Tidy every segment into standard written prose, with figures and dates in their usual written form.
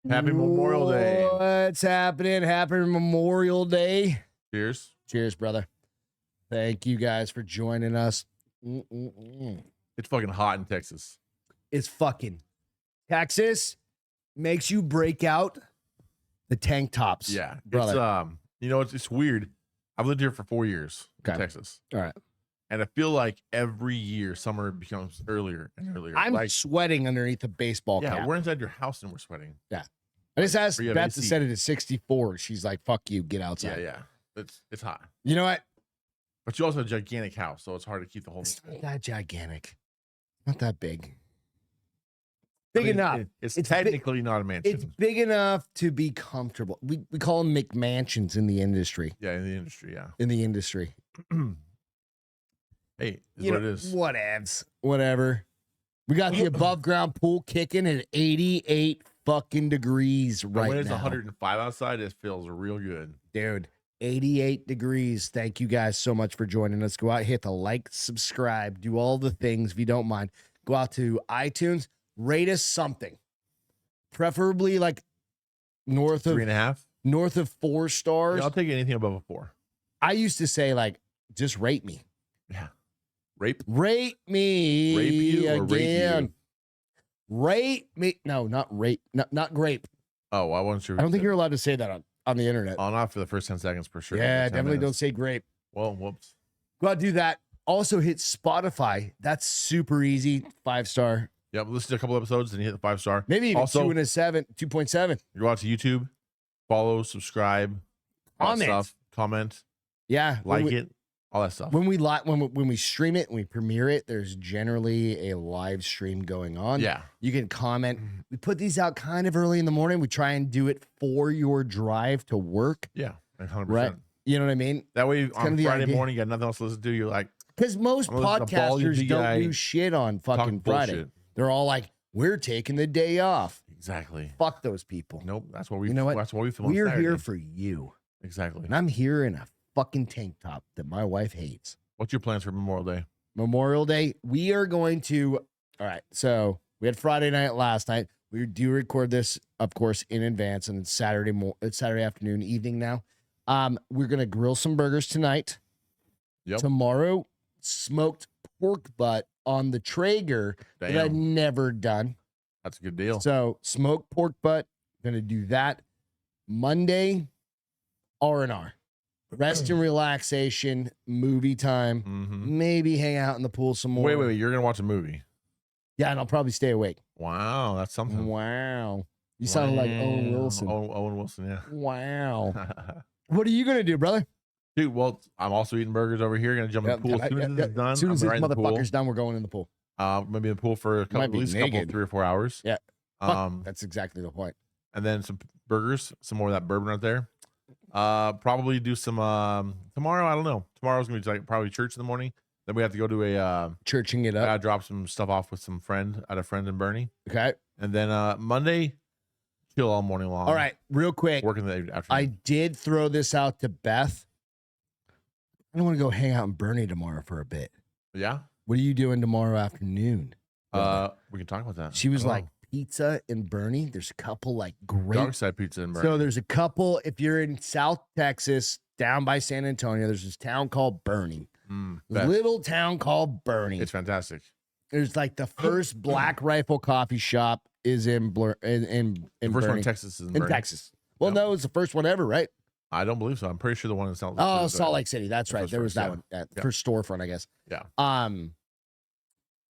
Happy Memorial Day. What's happening? Happy Memorial Day. Cheers. Cheers, brother. Thank you guys for joining us. It's fucking hot in Texas. It's fucking Texas makes you break out the tank tops. Yeah. brother. It's weird. I've lived here for 4 years in Okay. Texas. All right. And I feel like every year summer becomes earlier and earlier. I'm sweating underneath a baseball yeah, cap. we're inside your house and we're sweating. I just asked you have Beth to AC. set it at 64. She's like, fuck you, get outside. Yeah. It's hot. You know what? But you also have a gigantic house, so it's hard to keep the whole It's thing. not that gigantic. Not that big. Big enough. It's It's technically not a mansion. It's big enough to be comfortable. We call them McMansions in the industry. yeah, in the industry, yeah. In the industry. Hey, is You what know, it is. Whatevs. Whatever. We got the above ground pool kicking at 88 fucking degrees And right when it's now. 105 outside, it feels real good. Dude, 88 degrees. Thank you guys so much for joining us. Go out, hit the like, subscribe, do all the things if you don't mind. Go out to iTunes, rate us something. Preferably like north of 3.5. 4 stars. Yeah, I'll take anything above a 4. I used to say, like, just rate me. Yeah. Rape? Rate me Rape you or again. rape you? Rate me. No, not rape. Not grape. Oh, I wasn't sure. I don't think you're allowed to say that on the internet. Oh, not for the first 10 seconds for sure. Yeah, 10 definitely don't minutes. say grape. Well, whoops. Go out, do that. Also hit Spotify. That's super easy. 5-star. Yep, listen to a couple episodes and you hit the 5-star. Maybe even Also- 2.7. You go out to YouTube, follow, subscribe, all that Comment. stuff, comment, Yeah. like it, all that stuff. When we stream it and we premiere it, there's generally a live stream going on. Yeah. You can comment. We put these out kind of early in the morning. We try and do it for your drive to work. Yeah. 100%. Right. You know what I mean? That way kind on of the Friday idea. morning, you got nothing else to listen to. You're like, Because most I'm listening to Baldy, podcasters big don't guy, do shit on fucking talk Friday. bullshit. They're all like, we're taking the day off. Exactly. Fuck those people. Nope. That's what we You know what? That's what we feel on We're Saturday. here for you. Exactly. And I'm here in a fucking tank top that my wife hates. What's your plans for Memorial Day? Memorial Day, we are going to. All right. So we had Friday night last night. We do record this, of course, in advance, and it's Saturday afternoon, evening now. We're gonna grill some burgers tonight. Yep. Tomorrow, smoked pork butt on the Traeger that I've Damn. never done. That's a good deal. So smoked pork butt, gonna do that. Monday, R&R, rest and relaxation, movie time. Mm-hmm. Maybe hang out in the pool some more. Wait. You're going to watch a movie? Yeah, and I'll probably stay awake. Wow. That's something. Wow. You sounded like Owen Wilson. Owen Wilson, yeah. Wow. What are you going to do, brother? Dude, well, I'm also eating burgers over here. Gonna jump in the pool as soon as this is done. As soon as I'm this right in the pool. motherfucker's done, we're going in the pool. Maybe in the pool for Might at be least a couple, naked. 3 or 4 hours. Yeah. Um, That's exactly the point. and then some burgers, some more of that bourbon right there. Probably do some tomorrow. I don't know. Tomorrow's gonna be like probably church in the morning. Then we have to go to a Churching it up. drop some stuff off with some friend at a friend in Bernie. Okay. And then Monday, chill all morning long. All right. Real quick. Working the afternoon. I did throw this out to Beth. I want to go hang out in Bernie tomorrow for a bit. Yeah. What are you doing tomorrow afternoon? We can talk about that. She was Oh. like, pizza in Bernie. There's a couple like great. Dark Side Pizza in Bernie. So there's a couple. If you're in South Texas, down by San Antonio, there's this town called Bernie. Best. Little town called Bernie. It's fantastic. There's like the first Black Rifle coffee shop is in The first one Bernie. in Texas is in In Bernie. Texas. Well, Yep. no, it's the first one ever, right? I don't believe so. I'm pretty sure the one in Salt Lake. Oh, is Salt Lake City. That's The right. first There was that yeah. one. Yeah. First storefront, I guess. Yeah.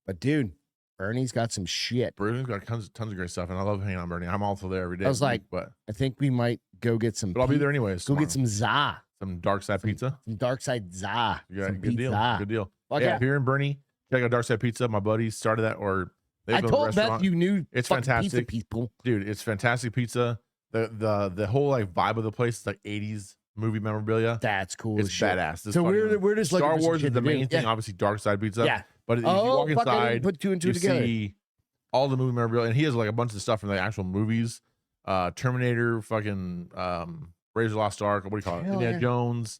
But dude, Bernie's got some shit. Bernie's got tons of great stuff, and I love hanging out in Bernie. I'm also there every day. I was like, but I think we might go get some. I'll be there anyways. Go tomorrow. get some za, some Dark Side Pizza. some Dark Side za. Yeah, some good deal. pizza. Good deal. Fuck yeah, yeah. if you're in Bernie, check out Dark Side Pizza. My buddies started that, or they I have a told Beth restaurant. you knew. It's fucking fantastic. Pizza people. Dude, it's fantastic pizza. The whole like vibe of the place is like 80s movie memorabilia. That's cool. It's as shit. badass. This So fucking- we're just looking Star for some Wars shit is the to do. main thing. Yeah. Obviously, Dark Side Pizza. Yeah. But if you walk fuck, I didn't inside, put two and two you together. see all the movie memorabilia, and he has like a bunch of stuff from the actual movies. Terminator, fucking Raiders of the Lost Ark. What do you call it? Hell Indiana yeah. Jones,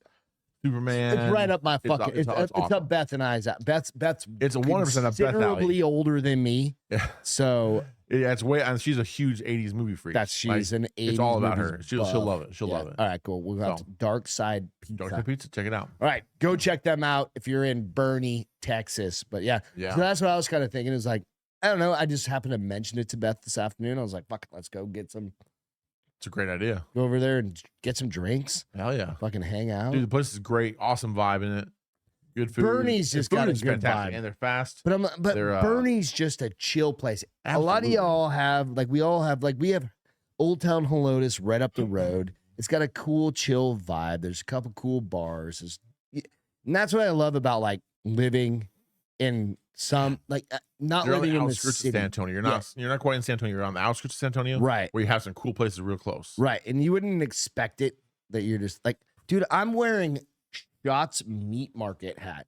Superman. It's right up my fucking. It's awesome. up Beth and I's. Beth's It's a 100% up Beth's alley. considerably older than me. Yeah. So Yeah, it's way. And she's a huge '80s movie freak. She's an 80s It's all about movies her. She'll love it. She'll love it. All right, cool. We'll go to Dark Side Pizza. Dark Side Pizza. Check it out. All right, go check them out if you're in Bernie, Texas. But yeah. So that's what I was kind of thinking. Is like, I don't know. I just happened to mention it to Beth this afternoon. I was like, fuck it, let's go get some. It's a great idea. Go over there and get some drinks. Hell yeah. Fucking hang out. Dude, the place is great. Awesome vibe in it. Good food. Bernie's just got a good vibe. And they're fast. But Bernie's just a chill place. Absolutely. A lot of y'all have, we have Old Town Helotes right up the road. It's got a cool, chill vibe. There's a couple cool bars. And that's what I love about living in some not you're living on the in the outskirts city. of San Antonio. You're not quite in San Antonio. You're on the outskirts of San Antonio, right? Where you have some cool places real close, right? And you wouldn't expect it that you're just dude. I'm wearing Shots Meat Market hat.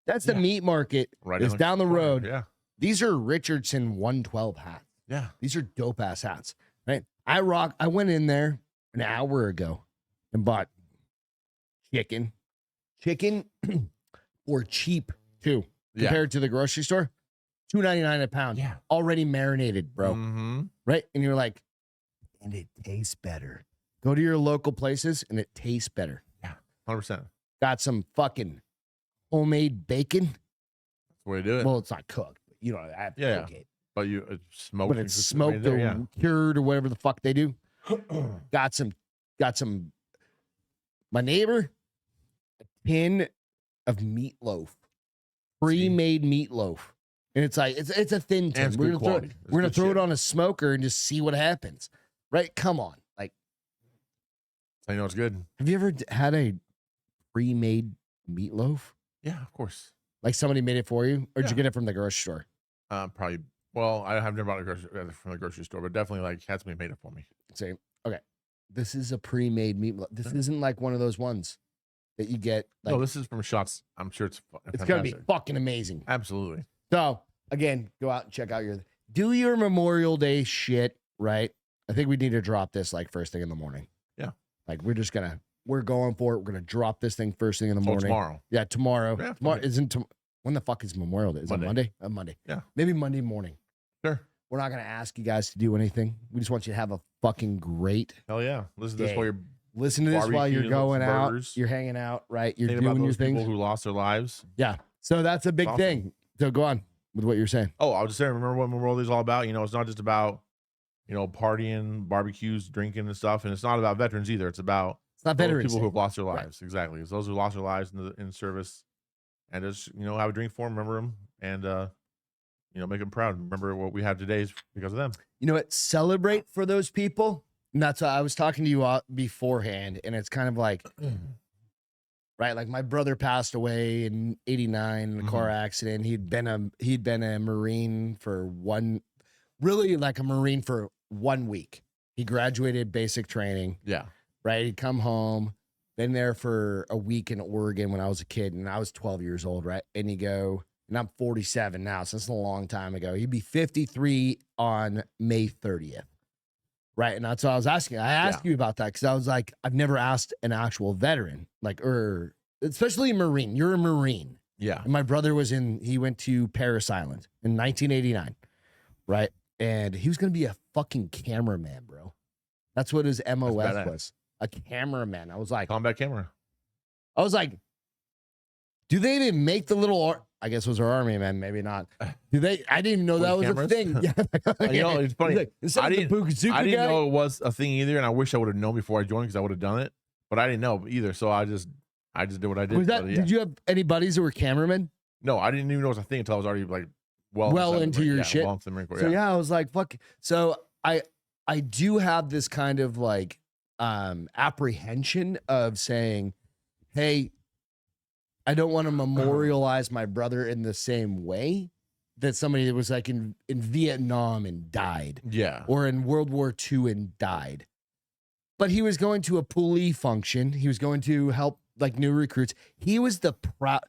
That's the meat market. Right, it's down the road. Yeah, these are Richardson 112 hats. Yeah, these are dope ass hats. Right? I went in there an hour ago and bought chicken or cheap too. Compared to the grocery store, $2.99 a pound. Yeah. Already marinated, bro. Mm-hmm. Right? And you're like, and it tastes better. Go to your local places and it tastes better. Yeah, 100%. Got some fucking homemade bacon. That's the way to do it. Well, it's not cooked. But you know, I have to cook it. But you smoked. But it's smoked or cured or whatever the fuck they do. Got some. My neighbor, a tin of meatloaf. Pre-made meatloaf, and it's it's a thin tin. We're gonna throw it on a smoker and just see what happens. Right? Come on, I know it's good. Have you ever had a pre-made meatloaf? Yeah, of course. Like somebody made it for you, or did you get it from the grocery store? Probably. Well, I have never bought it from the grocery store, but definitely had somebody made it for me. Say, okay, this is a pre-made meatloaf. This isn't like one of those ones that you get. No, this is from Shots. I'm sure it's gonna be fucking amazing. Absolutely. So again, go out and check out do your Memorial Day shit, right? I think we need to drop this first thing in the morning. Yeah. We're going for it. We're gonna drop this thing first thing in the morning. Tomorrow. Yeah, tomorrow. Yeah, tomorrow when the fuck is Memorial Day? Is it Monday? Monday. Yeah. Maybe Monday morning. Sure. We're not gonna ask you guys to do anything. We just want you to have a fucking great. Hell yeah! Listen to this while you're. Listen to this while you're going out. You're hanging out, right? You're doing your things. People who lost their lives. Yeah. So that's a big thing. So go on with what you're saying. Oh, I was just saying. Remember what Memorial Day is all about? It's not just about partying, barbecues, drinking, and stuff. And it's not about veterans either. It's about not veterans. People who have lost their lives. Right. Exactly. It's those who lost their lives in service, and just have a drink for them, remember them, and make them proud. Remember what we have today is because of them. You know what? Celebrate for those people. And that's why I was talking to you beforehand, and it's kind of right? Like my brother passed away in '89 in a car accident. He'd been a Marine for a Marine for 1 week. He graduated basic training. Yeah. Right. He'd come home, been there for a week in Oregon when I was a kid, and I was 12 years old, right? And and I'm 47 now, so it's a long time ago. He'd be 53 on May 30th. Right. And that's what I was asking. I asked you about that because I was like, I've never asked an actual veteran, especially a Marine. You're a Marine. Yeah. And my brother he went to Parris Island in 1989. Right. And he was going to be a fucking cameraman, bro. That's what his MOS was. A cameraman. I was like, combat camera. I was like, do they even make the little I guess it was our army, man. Maybe not. Do they? I didn't even know that was a thing. Yeah. It's funny. I didn't know it was a thing either, and I wish I would have known before I joined because I would have done it. But I didn't know either, so I just did what I did. Did you have any buddies that were cameramen? No, I didn't even know it was a thing until I was already well into your shit. Well into the Marine Corps, so I was like, fuck. So I do have this kind of apprehension of saying, hey, I don't want to memorialize my brother in the same way that somebody that was in Vietnam and died. Yeah. Or in World War II and died. But he was going to a Puli function. He was going to help new recruits. He was I want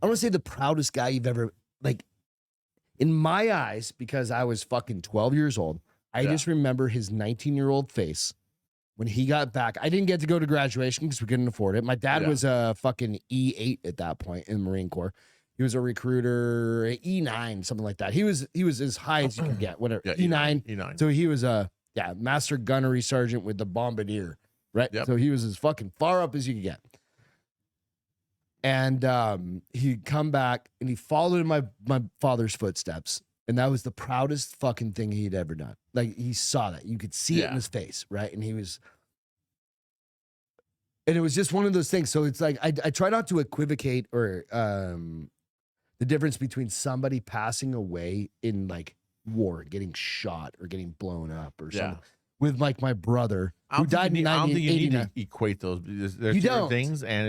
to say the proudest guy you've ever, in my eyes, because I was fucking 12 years old. I just remember his 19-year-old face when he got back. I didn't get to go to graduation because we couldn't afford it. My dad was a fucking E8 at that point in the Marine Corps. He was a recruiter, E9, something like that. He was as high as you could get, whatever. Yeah, E9. E9. So he was a master gunnery sergeant with the bombardier, right? Yep. So he was as fucking far up as you could get. And he'd come back and he followed in my father's footsteps. And that was the proudest fucking thing he'd ever done. Like, he saw that. You could see it in his face, right? And he was... And it was just one of those things. So it's like, I try not to equivocate or the difference between somebody passing away in like war, getting shot or getting blown up or something. With like my brother who died in 1989. I don't think you need to equate those. There's different things, and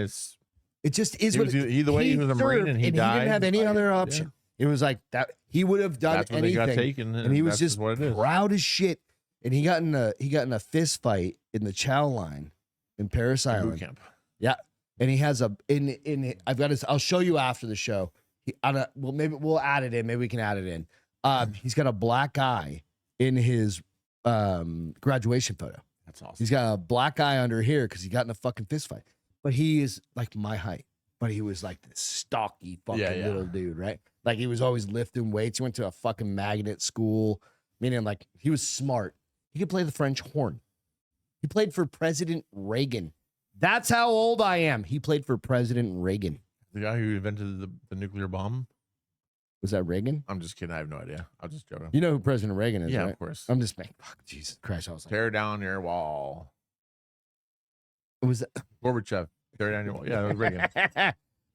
it just is what either way. He was a Marine and he died. He didn't have any other option. It was like that. He would have done anything. They got taken, and he was just proud as shit. And he got in a fist fight in the chow line in Paris Island. Camp. Yeah, and he has I've got his. I'll show you after the show. Well, maybe we'll add it in. Maybe we can add it in. He's got a black eye in his graduation photo. That's awesome. He's got a black eye under here because he got in a fucking fist fight. But he is like my height. But he was like this stocky fucking little dude, right? Like he was always lifting weights. He went to a fucking magnet school, meaning like he was smart. He could play the French horn. He played for President Reagan. That's how old I am. He played for President Reagan. The guy who invented the nuclear bomb. Was that Reagan? I'm just kidding. I have no idea. I'll just joking. You know who President Reagan is, right? Of course. I'm just making. Fuck, Jesus Christ! I was like, tear down your wall. Was that Gorbachev? Tear down your wall. Yeah, it was Reagan.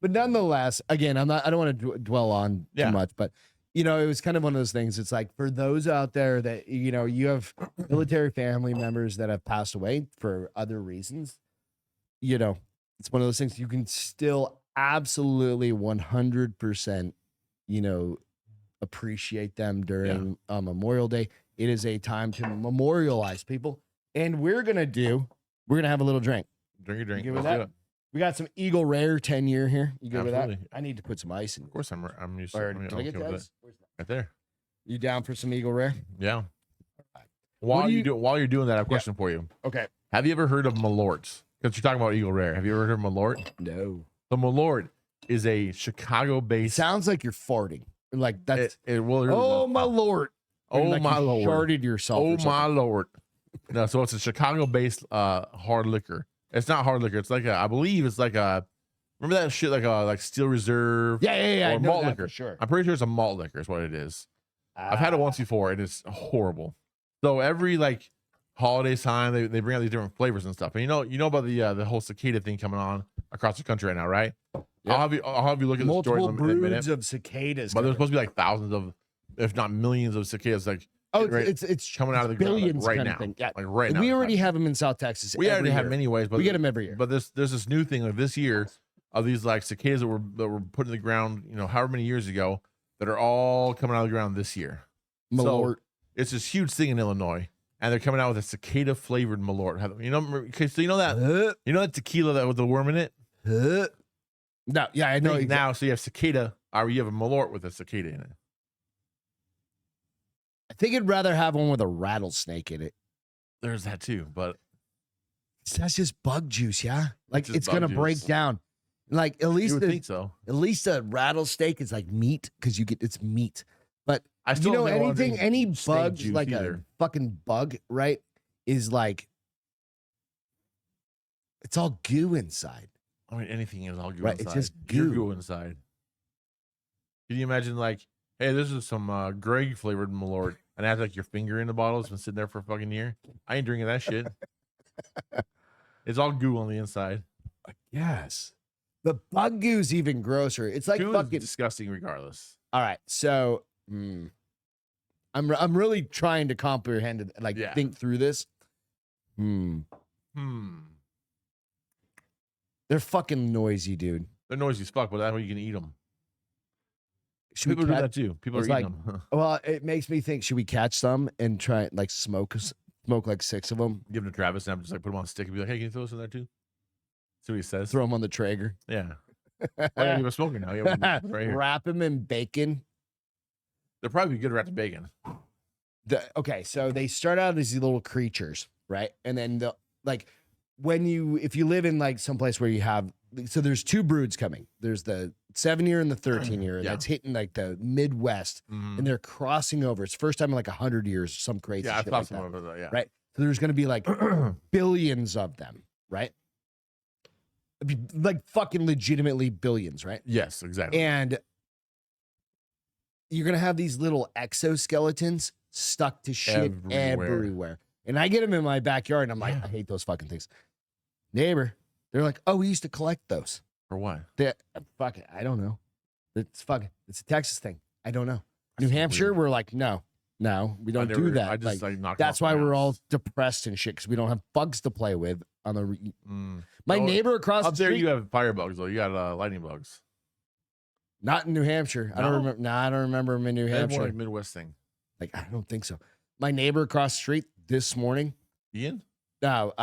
But nonetheless, again, I don't want to dwell on too much, but you know, it was kind of one of those things. It's like for those out there that you know, you have military family members that have passed away for other reasons. You know, it's one of those things you can still absolutely 100%, you know, appreciate them during Memorial Day. It is a time to memorialize people, and we're gonna have a little drink. Drink your drink. You good with that? We got some Eagle Rare 10-year here. You good with that? Absolutely. I need to put some ice in. Of course, I'm used Or, to. did I get the ice? Right there. You down for some Eagle Rare? Yeah. Right. While you're doing that, I have a question for you. Okay. Have you ever heard of Malort? Because you're talking about Eagle Rare. Have you ever heard of Malort? No. The Malort is a Chicago-based. Sounds like you're farting. Like that's. Oh my lord. Oh like my you lord. Sharded yourself. Oh my lord. No, so it's a Chicago-based hard liquor. It's not hard liquor. It's like I believe it's like a. Remember that shit like Steel Reserve? Yeah. Or malt liquor. For sure. I'm pretty sure it's a malt liquor is what it is. I've had it once before and it's horrible. So every like holiday time they bring out these different flavors and stuff. And you know about the whole cicada thing coming on across the country right now, right? Yep. I'll have you look at the story in a minute. Broods of cicadas. But there's supposed to be like thousands of, if not millions of cicadas, like it's coming out of the billions ground like, right now. Yeah. Like right now. We already have them in South Texas. We already have many ways, but we get them every year. But there's this new thing like this year of these like cicadas that were put in the ground, you know, however many years ago, that are all coming out of the ground this year. Malort. So it's this huge thing in Illinois, and they're coming out with a cicada flavored Malort. You know, okay, so you know that tequila that with the worm in it. No, yeah, I know. Now, so you have cicada, or you have a Malort with a cicada in it. I think I'd rather have one with a rattlesnake in it. There's that too, but that's just bug juice, yeah. Like it's gonna break down. Like at least you would think so. At least a rattlesnake is like meat because it's meat. But I still you know any bug like either. a fucking bug, right? Is like it's all goo inside. I mean, anything is all goo right, inside. It's just pure goo. Goo inside. Can you imagine like, hey, this is some Greg flavored Malort, and it has like your finger in the bottle. It's been sitting there for a fucking year. I ain't drinking that shit. It's all goo on the inside. Yes. The bug goo's even grosser. It's like goo fucking is disgusting regardless. All right. So I'm really trying to comprehend it, like think through this. They're fucking noisy, dude. They're noisy as fuck, but that way you can eat them. People do that too. People are eating them. Well, it makes me think, should we catch some and try like smoke like 6 of them? Give them to Travis and I'm just like put them on a stick and be like, hey, can you throw us in there too? See what he says. Throw them on the Traeger. Yeah. Oh, yeah, he was smoking now. Yeah, right here. Wrap them in bacon. They're probably good wrapped in bacon. Okay, so they start out as these little creatures, right? And then if you live in like someplace where you have, so there's 2 broods coming. There's the 7-year and the 13-year. Yeah. That's hitting like the Midwest, and they're crossing over. It's the first time in like 100 years, some crazy Yeah, I shit thought like some that. of it, yeah. Right? So there's going to be like billions of them, right? Like fucking legitimately billions, right? Yes, exactly. And you're going to have these little exoskeletons stuck to shit everywhere. And I get them in my backyard, and I'm like, I hate those fucking things. Neighbor, they're like, oh, we used to collect those. For what? Fuck it, I don't know. It's a Texas thing. I don't know. New Hampshire, we're like, no, we don't do that. I just like that's why we're all depressed and shit, because we don't have bugs to play with on the. My neighbor across up the there, street, you have firebugs though. You got lightning bugs. not in New Hampshire. I don't remember. No, I don't remember them in New Hampshire. More like Midwest thing. Like, I don't think so. My neighbor across the street this morning. Ian? No,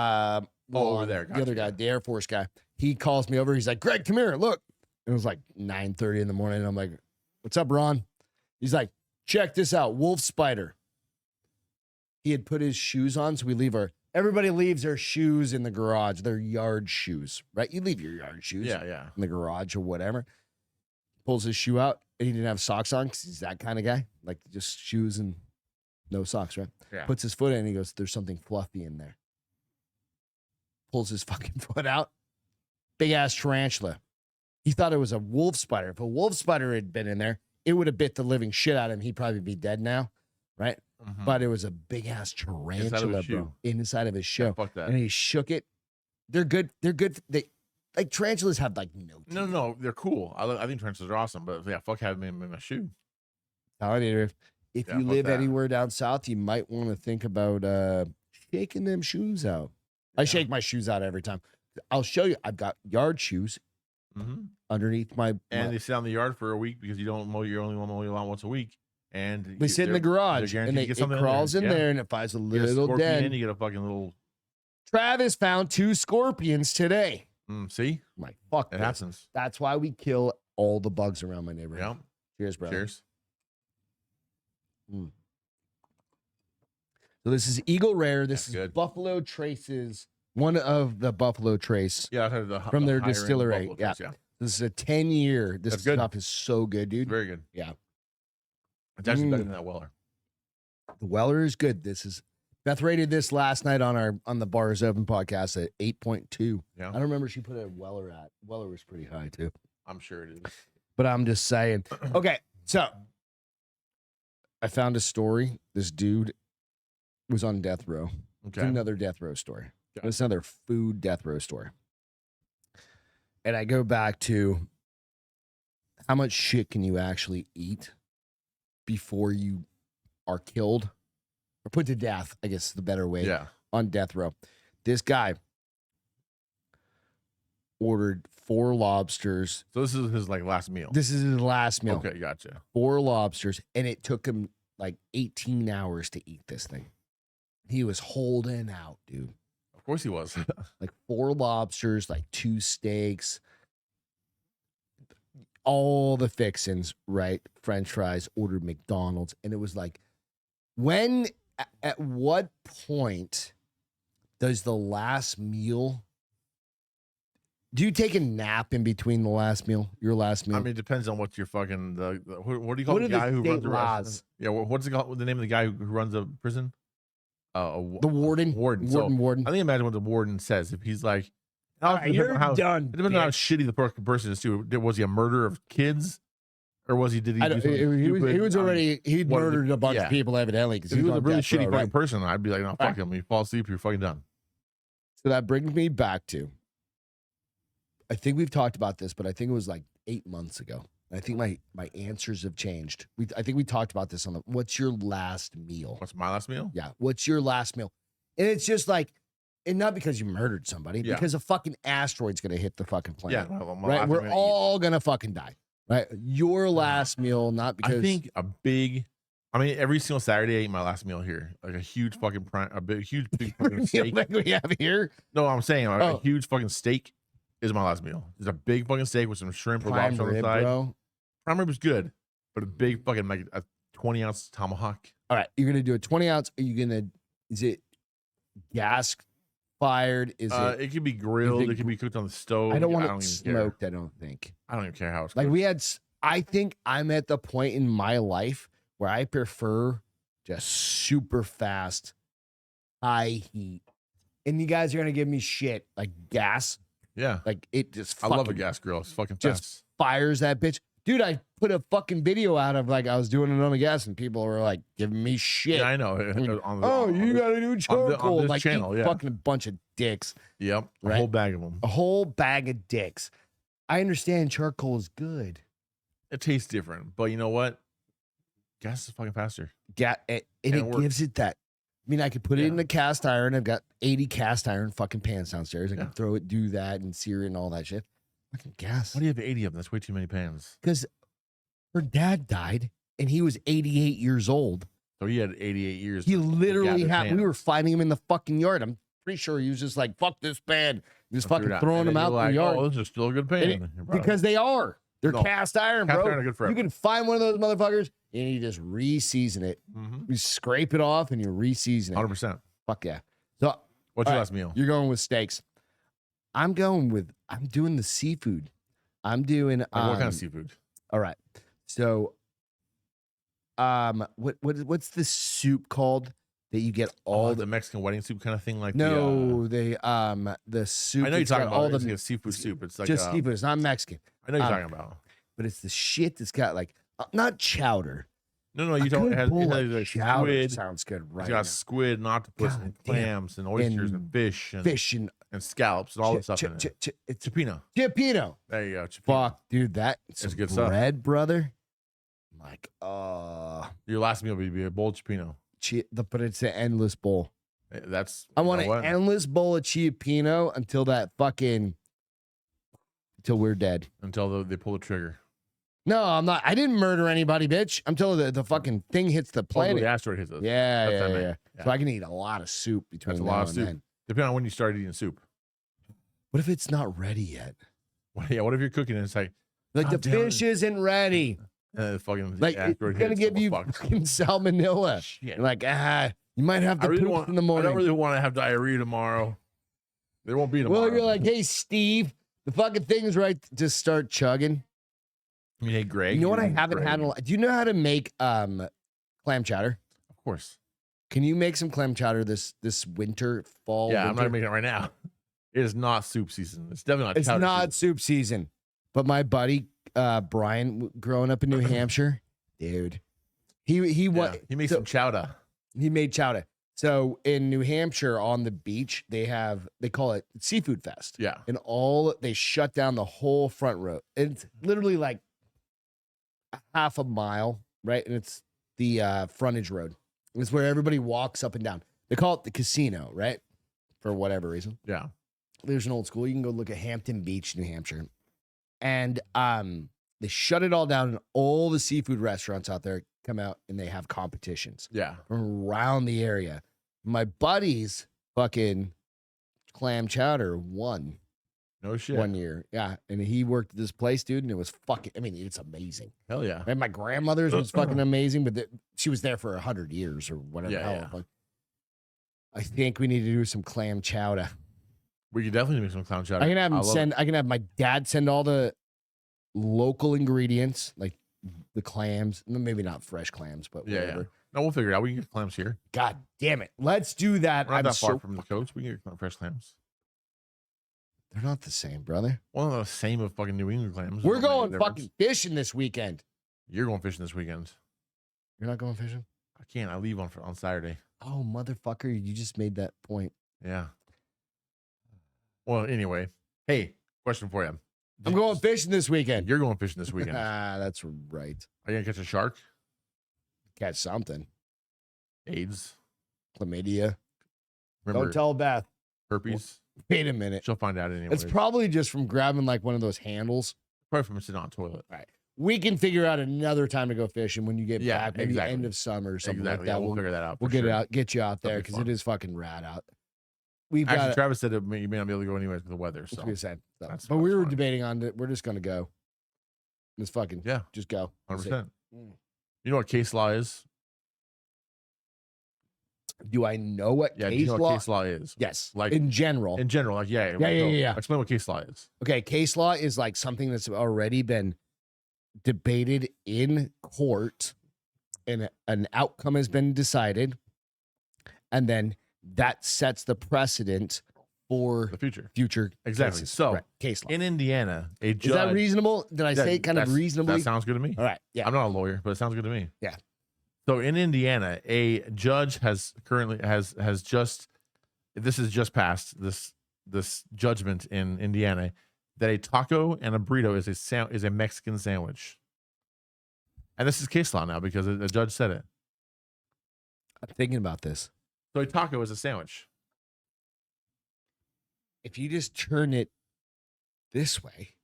over there. The other guy, the Air Force guy. He calls me over. He's like, Greg, come here. Look. It was like 9:30 in the morning. And I'm like, what's up, Ron? He's like, check this out. Wolf spider. He had put his shoes on. So everybody leaves their shoes in the garage, their yard shoes, right? You leave your yard shoes in the garage or whatever. Pulls his shoe out, and he didn't have socks on because he's that kind of guy. Like just shoes and no socks, right? Yeah. Puts his foot in, and he goes, there's something fluffy in there. Pulls his fucking foot out. Big ass tarantula. He thought it was a wolf spider. If a wolf spider had been in there, it would have bit the living shit out of him. He'd probably be dead now, right? But it was a big ass tarantula, bro, inside of his shoe. Fuck that. And he shook it. They're good. They like tarantulas have like no teeth. No, they're cool. I think tarantulas are awesome, but yeah, fuck having them in my shoe. If you live anywhere down south, you might want to think about shaking them shoes out. I shake my shoes out every time. I'll show you. I've got yard shoes underneath my. And they sit on the yard for a week because you don't mow. You only mow your lawn once a week, and they sit in the garage, and it crawls in there, and it finds a little den. You get a fucking little. Travis found 2 scorpions today. See, I'm like, fuck, it happens. That's why we kill all the bugs around my neighborhood. Yeah. Cheers, brother. Cheers. So this is Eagle Rare. This is good. Buffalo Trace's. One of the Buffalo Trace from their distillery. Yeah. This is a 10-year. This stuff is so good, dude. Very good. Yeah. It's actually better than that Weller. The Weller is good. Beth rated this last night on the Bars Open podcast at 8.2. Yeah. I don't remember she put a Weller at. Weller was pretty high too. I'm sure it is. But I'm just saying. Okay, so I found a story. This dude was on death row. Okay. It's another death row story. It's another food death row story. And I go back to how much shit can you actually eat before you are killed or put to death, I guess is the better way, on death row. This guy ordered 4 lobsters. So this is his last meal. This is his last meal. Okay, gotcha. 4 lobsters, and it took him like 18 hours to eat this thing. He was holding out, dude. Of course he was. Like 4 lobsters, like 2 steaks, all the fixins, right? French fries, ordered McDonald's. And it was like, at what point does the last meal, do you take a nap in between the last meal, your last meal? I mean, it depends on what your fucking, what do you call the guy who runs the restaurant? Yeah, what's it called? The name of the guy who runs a prison? The warden. Warden. I think imagine what the warden says. If he's like, all right, you're done. It depends on how shitty the person is too. Was he a murderer of kids, or was he? Did he? He'd murdered a bunch of people evidently. If he was a really shitty fucking person, I'd be like, no, fuck him. You fall asleep, you're fucking done. So that brings me back to. I think we've talked about this, but I think it was like 8 months ago. I think my answers have changed. I think we talked about this on what's your last meal? What's my last meal? Yeah. What's your last meal? And it's just like, and not because you murdered somebody, because a fucking asteroid's going to hit the fucking planet. Yeah. Right? We're all going to fucking die. Right? Your last meal, not because. I think every single Saturday I eat my last meal here. Like a huge fucking, huge fucking steak. Like we have here? No, I'm saying a huge fucking steak is my last meal. It's a big fucking steak with some shrimp or lobster on the side. Bro. Prime rib is good, but a big fucking like a 20-ounce tomahawk. All right, you're gonna do a 20-ounce. Is it gas fired? Is it could be grilled. it It could be cooked on the stove. I don't want it even care. smoked. I don't think. I don't even care how it's Like cooked. I think I'm at the point in my life where I prefer just super fast, high heat. And you guys are gonna give me shit like gas. Yeah. Like it just I love a fucking gas grill. It's fucking just fast. fires that bitch. Dude, I put a fucking video out of like I was doing it on the gas and people were like giving me shit. Yeah, I know. You gotta do charcoal. this Like channel, you yeah. fucking bunch of dicks. Yep. A Right? whole bag of them. A whole bag of dicks. I understand charcoal is good. It tastes different, but you know what? Gas is fucking faster. And it it works. gives it that. I mean, I could put it Yeah. in the cast iron. I've got 80 cast iron fucking pans downstairs. I Yeah. can throw it, do that, and sear it and all that shit. Fucking gas. Why do you have 80 of them? That's way too many pans. Because her dad died and he was 88 years old. So he had 88 years. He to literally gather had, we pans. were finding him in the fucking yard. I'm pretty sure he was just like, fuck this pan. He was To figure fucking it out. throwing And them then out you're in the like, yard. Oh, this is still a good pan. And because they are. They're No. cast iron, Cast bro. iron are good forever. You can find one of those motherfuckers and you just re-season it. Mm-hmm. You scrape it off and you re-season it. 100%. Fuck yeah. So What's All your right. last meal? you're going with steaks. I'm doing the seafood. I'm doing Like, what kind of seafood? All right. So what's the soup called that you get all The Mexican wedding soup kind of thing, like no, the soup. I know you're that's got talking about all it's the like a seafood soup. It's like just seafood. It's not Mexican, I know you're talking about. but it's the shit that's got like not chowder. No, A you don't. good It has bowl of like chowder squid. sounds good, right? It's got squid and octopus God and damn. clams and oysters and And fish and Fish and scallops and all that stuff in it. it's Chipino. Chipino. There you go. Chipino. Fuck, dude, that It's some good stuff. bread, brother. Like, Your last meal would be a bowl of chipino. but it's an endless bowl. That's I want you know an what? endless bowl of Chipino until we're dead. Until they pull the trigger. No, I'm not. I didn't murder anybody, bitch. Until the fucking thing hits the Until planet. the asteroid hits us. Yeah, That's yeah, what I yeah. meant. Yeah. So I can eat a lot of soup between That's a now lot of and soup. then. Depending on when you start eating soup. What if it's not ready yet? Yeah, what if you're cooking and it's like Like God the damn it. fish isn't ready. the fucking Like it's asteroid gonna hits, give oh, you fuck. fucking salmonella. Shit. You're like, you might have to poop in the I morning. don't really want to have diarrhea tomorrow. There won't be tomorrow. Well, you're like, hey, Steve, the fucking thing's right. Just start chugging. I mean, hey, Greg. You know what I mean haven't Greg. had? Do you know how to make clam chowder? Of course. Can you make some clam chowder this winter, fall? Yeah, I'm winter? not making it right now. It is not soup season. It's definitely not. It's chowder not season. soup season. But my buddy Brian, growing up in New Hampshire, dude, he Yeah, he makes so- some chowder. He made chowder. So in New Hampshire on the beach, they call it Seafood Fest. Yeah. And they shut down the whole front road. It's literally like a half a mile, right? And it's the frontage road. It's where everybody walks up and down. They call it the casino, right? For whatever reason. Yeah. There's an old school. You can go look at Hampton Beach, New Hampshire. And they shut it all down, and all the seafood restaurants out there come out and they have competitions Yeah. from around the area. My buddy's fucking clam chowder won No shit. 1 year. Yeah. And he worked at this place, dude, and it was fucking, I mean, it's amazing. Hell yeah. And my grandmother's was fucking amazing, but she was there for 100 years or whatever the Yeah, hell. yeah. But I think we need to do some clam chowder. We could definitely make some clown chowder. I can have I him love send. I can have my dad send all the local ingredients, like the clams. Maybe not fresh clams, but it. Yeah, whatever. yeah. No, we'll figure it out. We can get clams here. God damn it! Let's do that. We're not I'm that far so- from the coast. We can get fresh clams. They're not the same, brother. Well, not the same of fucking New England clams. We're There's no going big fucking difference. fishing this weekend. You're going fishing this weekend. You're not going fishing? I can't. I leave on Saturday. Oh, motherfucker! You just made that point. Yeah. Well, anyway. Hey, question for you. I'm going fishing this weekend. You're going fishing this weekend. Are That's right. you gonna catch a shark? Catch something. AIDS? Chlamydia. Remember Don't tell Beth. herpes? Wait a minute. She'll find out anyway. It's probably just from grabbing like one of those handles. probably from sitting on a toilet. We can figure out another time to go fishing when you get Yeah, back, maybe exactly. end of summer or something Exactly. like that. Yeah, we'll figure that out. We'll for get sure. it out, get you out there That'll be because it fun. is fucking rad out. We've Actually, got. Travis said you may not be able to go anyways with the weather. That's So what we said. that's But we were fine. debating on it. We're just gonna go. Let's fucking Yeah, just go. That's it. 100%. Mm. You know what case law is? Do I know what Yeah, do case you know law? what case law is? Yes. Like, in general. In general, like, yeah. Yeah. Explain what case law is. Okay, case law is like something that's already been debated in court and an outcome has been decided, and then that sets the precedent for The future. future Exactly. cases. So, Right, case law. In Indiana, a judge. Is that reasonable? Did I say it kind of reasonably? That sounds good to me. All right. Yeah. I'm not a lawyer, but it sounds good to me. Yeah. So in Indiana, a judge has just passed this judgment in Indiana that a taco and a burrito is a Mexican sandwich. And this is case law now because a judge said it. I'm thinking about this. So a taco is a sandwich. If you just turn it this way,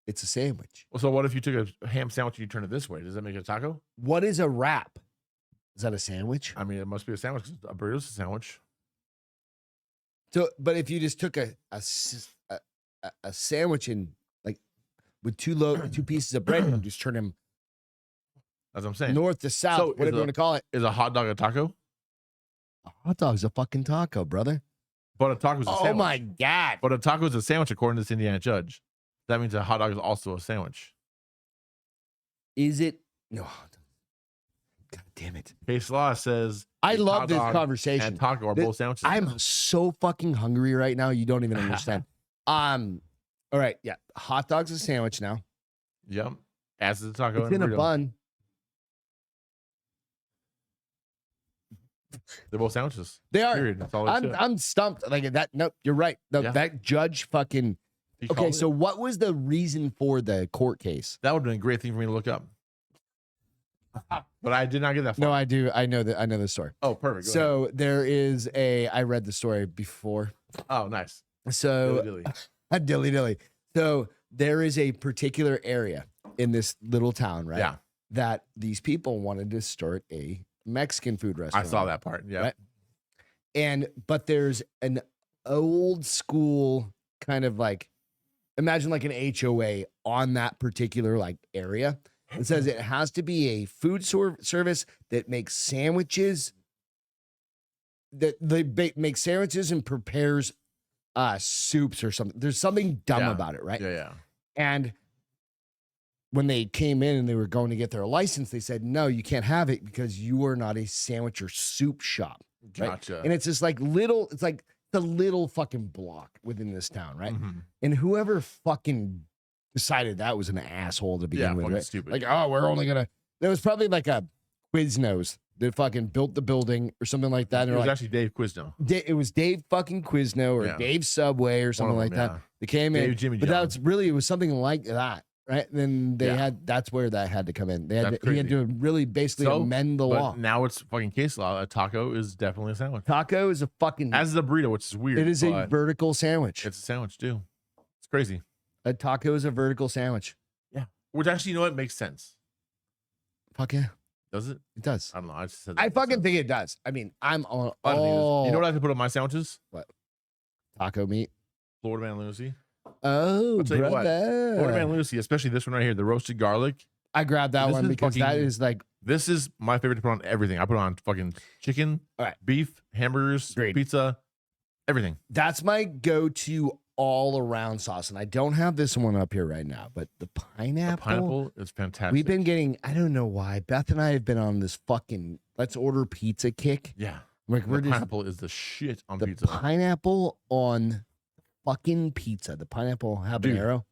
it's a sandwich. Well, so what if you took a ham sandwich and you turn it this way? Does that make it a taco? What is a wrap? Is that a sandwich? I mean, it must be a sandwich because a burrito's a sandwich. So, but if you just took a sandwich and like with two pieces of bread and just turn them That's what I'm saying. north to south, So whatever you want to call it. Is a hot dog a taco? A hot dog's a fucking taco, brother. But a taco's a sandwich. Oh my God. But a taco is a sandwich according to this Indiana judge. That means a hot dog is also a sandwich. Is it? No. God damn it. Case law says I love hot this dog conversation. and taco are both sandwiches. I'm so fucking hungry right now. You don't even understand. All right. Yeah. Hot dog's a sandwich now. Yep. As is a taco It's and in a burrito. bun. They're both sandwiches. They are. Period. That's all there is to it. I'm stumped. Like that. Nope. You're right. No, Yeah. That judge fucking. He Okay. called So it. what was the reason for the court case? That would have been a great thing for me to look up. But I did not get that far. No, I do. I know the story. Oh, perfect. Go So there is I read the story before. ahead. Oh, nice. So Dilly-dilly. dilly. So there is a particular area in this little town, right? Yeah. That these people wanted to start a Mexican food I restaurant. saw that part. Yeah. Right? But there's an old school kind of like, imagine like an HOA on that particular like area. It says it has to be a food service that makes sandwiches, that they make sandwiches and prepares soups or something. There's something dumb Yeah. about it, right? Yeah. And when they came in and they were going to get their license, they said, no, you can't have it because you are not a sandwich or soup shop. Right? Gotcha. And it's just like it's like the little fucking block within this town, right? Mhm. And whoever fucking decided that was an asshole to begin with, fucking right? stupid. Like, oh, we're only gonna. There was probably like a Quiznos that fucking built the building or something like that. And It they're was like, actually Dave Quizno. it was Dave fucking Quizno or Yeah. Dave Subway or something One like of them, that. yeah. They came in, Dave Jimmy but John. that's really, it was something like that, right? And then Yeah. that's where that had to come in. They had That's he had to really basically So, amend the But law. now it's fucking case law. A taco is definitely a sandwich. Taco is a fucking. As is a burrito, which is weird. It is a but vertical sandwich. It's a sandwich too. It's crazy. A taco is a vertical sandwich. Which actually, you know what, makes sense. Fuck yeah, Does it? it does. I don't know. I just said that I makes fucking sense. think it does. I mean, I'm on A lot of things. all You know what I have to put on my sandwiches? taco meat. Florida Man Lucy. Oh, I'll tell you what, brother. Florida Man Lucy, especially this one right here, the roasted garlic. I grabbed that This one is because that fucking- is like This is my favorite to put on everything. I put it on fucking chicken, All right. beef, hamburgers, Agreed. pizza, everything. that's my go-to all around sauce. And I don't have this one up here right now, but the The pineapple. pineapple is fantastic. We've been getting, I don't know why. Beth and I have been on this fucking let's order pizza kick. Yeah. Like The we're just pineapple is the shit on the pizza. pineapple on fucking pizza, the pineapple habanero.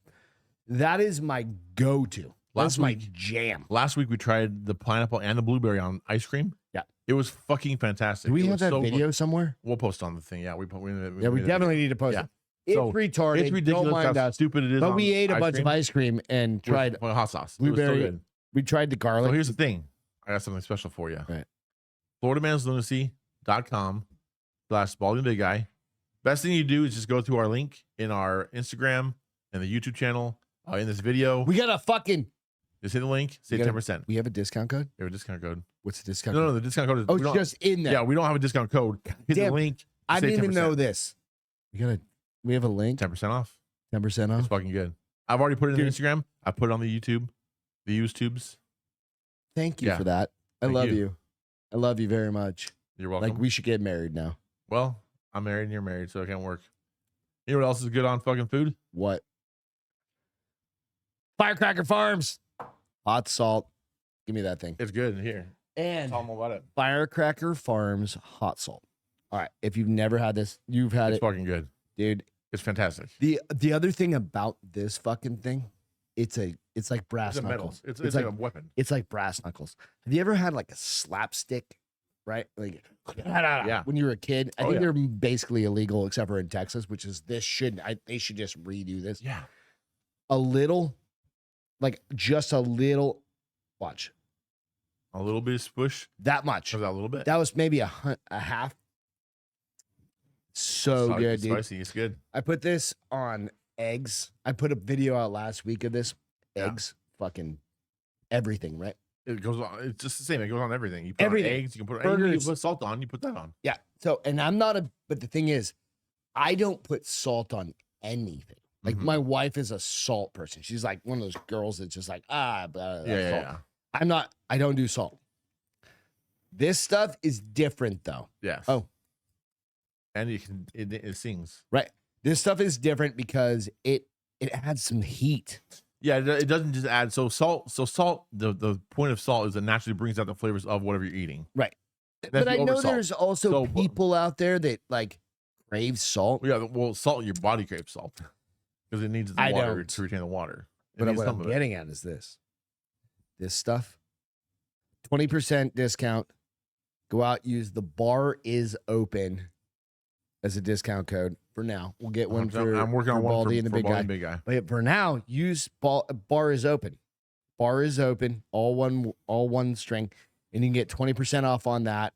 That is my go-to. That's Last my week- jam. Last week we tried the pineapple and the blueberry on ice cream. Yeah. It was fucking fantastic. Do we It have was that so video somewhere? We'll post on the thing. Yeah, we Yeah, we definitely need to post Yeah. it. It's So, retarded. It's ridiculous Don't mind how us. stupid it is. But on we ate a bunch cream of ice cream and with- tried. with hot sauce. blueberry- It was so good. We tried the garlic. So here's the thing. I got something special for you. Right. FloridaMansLunacy.com/Baldy Big Guy. Best thing you do is just go through our link in our Instagram and the YouTube channel in this video. We got a fucking. Just hit the link, save gotta- 10%. We have a discount code. You have a discount code. What's the discount? No, code? no, the discount code is. Oh, we it's don't- just in there. yeah, we don't have a discount code. Hit damn. the link. I save didn't even 10%. know this. We have a link. 10% off. 10% It's off. fucking good. I've already put it in Dude. Instagram. I put it on the YouTube, the YouTubes. Thank you Yeah. for that. I Thank love you. you. I love you very much. You're welcome. Like, we should get married now. Well, I'm married and you're married, so it can't work. You know what else is good on fucking food? What? Firecracker Farms. Hot salt. Give me that thing. It's good here. And Tell them about it. Firecracker Farms hot salt. All right. If you've never had this, you've had It's it. fucking good. Dude. It's fantastic. The other thing about this fucking thing, it's like brass It's a metal. knuckles. It's like a weapon. It's like brass knuckles. Have you ever had like a slapstick, right? Like, Yeah. when you were a kid. I Oh, think yeah. they're basically illegal except for in Texas, which is they should just redo this. Yeah. A little, like just a little, watch. A little bit of spush. That much. Was that a little bit? That was maybe a half. So good, dude. Spicy. It's good. I put this on eggs. I put a video out last week of this. Yeah. Eggs, fucking everything, right? It goes on. It's just the same. It goes on everything. You put Everything. on eggs. You can put anything you Burgers. put salt on. You put that on. Yeah. So, and I'm not but the thing is, I don't put salt on anything. Like, Mhm. my wife is a salt person. She's like one of those girls that's just like, blah, Yeah. salt. I don't do salt. This stuff is different though. Yes. Oh. And you can. It sings. Right. This stuff is different because it adds some heat. Yeah. It doesn't just add. So salt. The point of salt is it naturally brings out the flavors of whatever you're eating. Right. That's But I the know oversalt. there's also So- people out there that like crave salt. Yeah. Well, salt. Your body craves salt because it needs the I water don't. to retain the water. It But needs what some I'm of it. getting at is this stuff, 20% discount. Go out, use the bar is open as a discount code for now. We'll get one for I'm working on for one Baldy for, and the for big Baldy guy. and big guy. But for now, use bar is open. Bar is open, all one string, and you can get 20% off on that.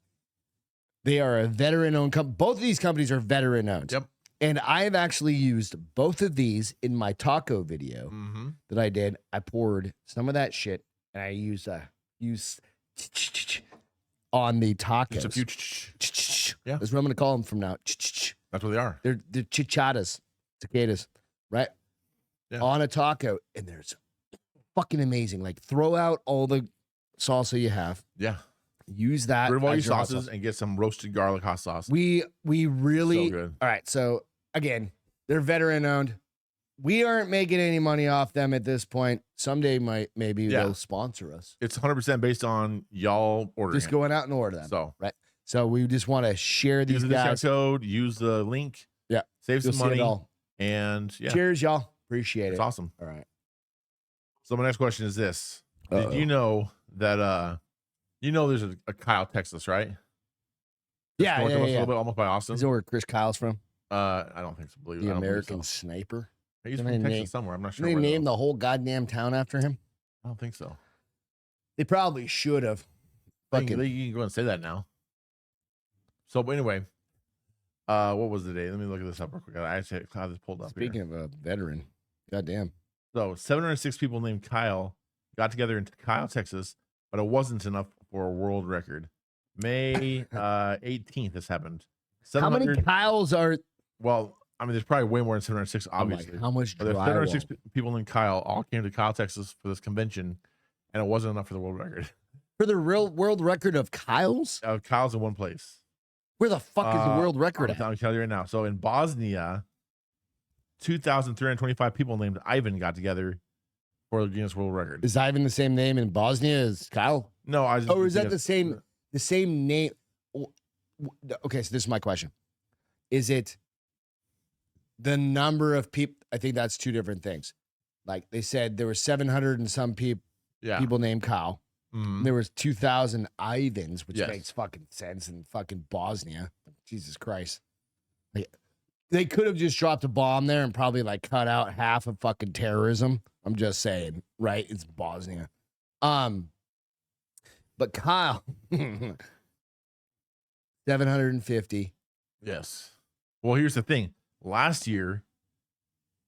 They are a veteran-owned company. Both of these companies are veteran-owned. Yep. And I have actually used both of these in my taco video Mm-hmm. that I did. I poured some of that shit and I used on the tacos. Just a few. Yeah. That's what I'm going to call them from now. That's what they are. They're chichadas, cicadas, right? Yeah. On a taco, and there's fucking amazing. Like, throw out all the salsa you have. Yeah. Use that. Rid of all your as hot sauces sauce. and get some roasted garlic hot sauce. We really So good. all right. So again, they're veteran owned. We aren't making any money off them at this point. Someday maybe Yeah. they'll sponsor us. It's 100% based on y'all ordering. Just going out and order them. So So we just want to share use these the discount guys. code. Use the link. Yeah. Save You'll some see it money. all. And yeah, Cheers, y'all. Appreciate it's it. awesome. All right. So my next question is this: Uh-oh. Did you know that there's a Kyle, Texas, right? Yeah, North yeah, of us a yeah. little bit, almost by Austin. Is that where Chris Kyle's from? I don't think so. Believe The I don't believe American so. Sniper. He's Didn't from they Texas name- somewhere. I'm not sure. They where, though. named the whole goddamn town after him. I don't think so. They probably should have. You Fucking can go and say that now. So but anyway, what was the date? Let me look at this up real quick. I actually have this pulled up. speaking Here. of a veteran, goddamn. So 706 people named Kyle got together in Kyle, Texas, but it wasn't enough for a world record. May 18th, this happened. How many 700 Kyles are? Well, I mean, there's probably way more than 706, I'm like, obviously. how much But there's 706 drywall? people named Kyle all came to Kyle, Texas for this convention, and it wasn't enough for the world record. For the real world record of Kyles? Kyle's in one place. Where the fuck is the world record at? I'll tell you right now. So in Bosnia, 2,325 people named Ivan got together for the Guinness World Record. Is Ivan the same name in Bosnia as Kyle? No, I just. Or is that think the same name? Okay, so this is my question. Is it the number of people? I think that's two different things. Like they said, there were 700 and some Yeah. people named Kyle. Mhm. There was 2,000 Ivans, which Yes. makes fucking sense in fucking Bosnia. Jesus Christ. They could have just dropped a bomb there and probably like cut out half of fucking terrorism. I'm just saying, right? It's Bosnia. But Kyle, 750. Yes. Well, here's the thing. Last year,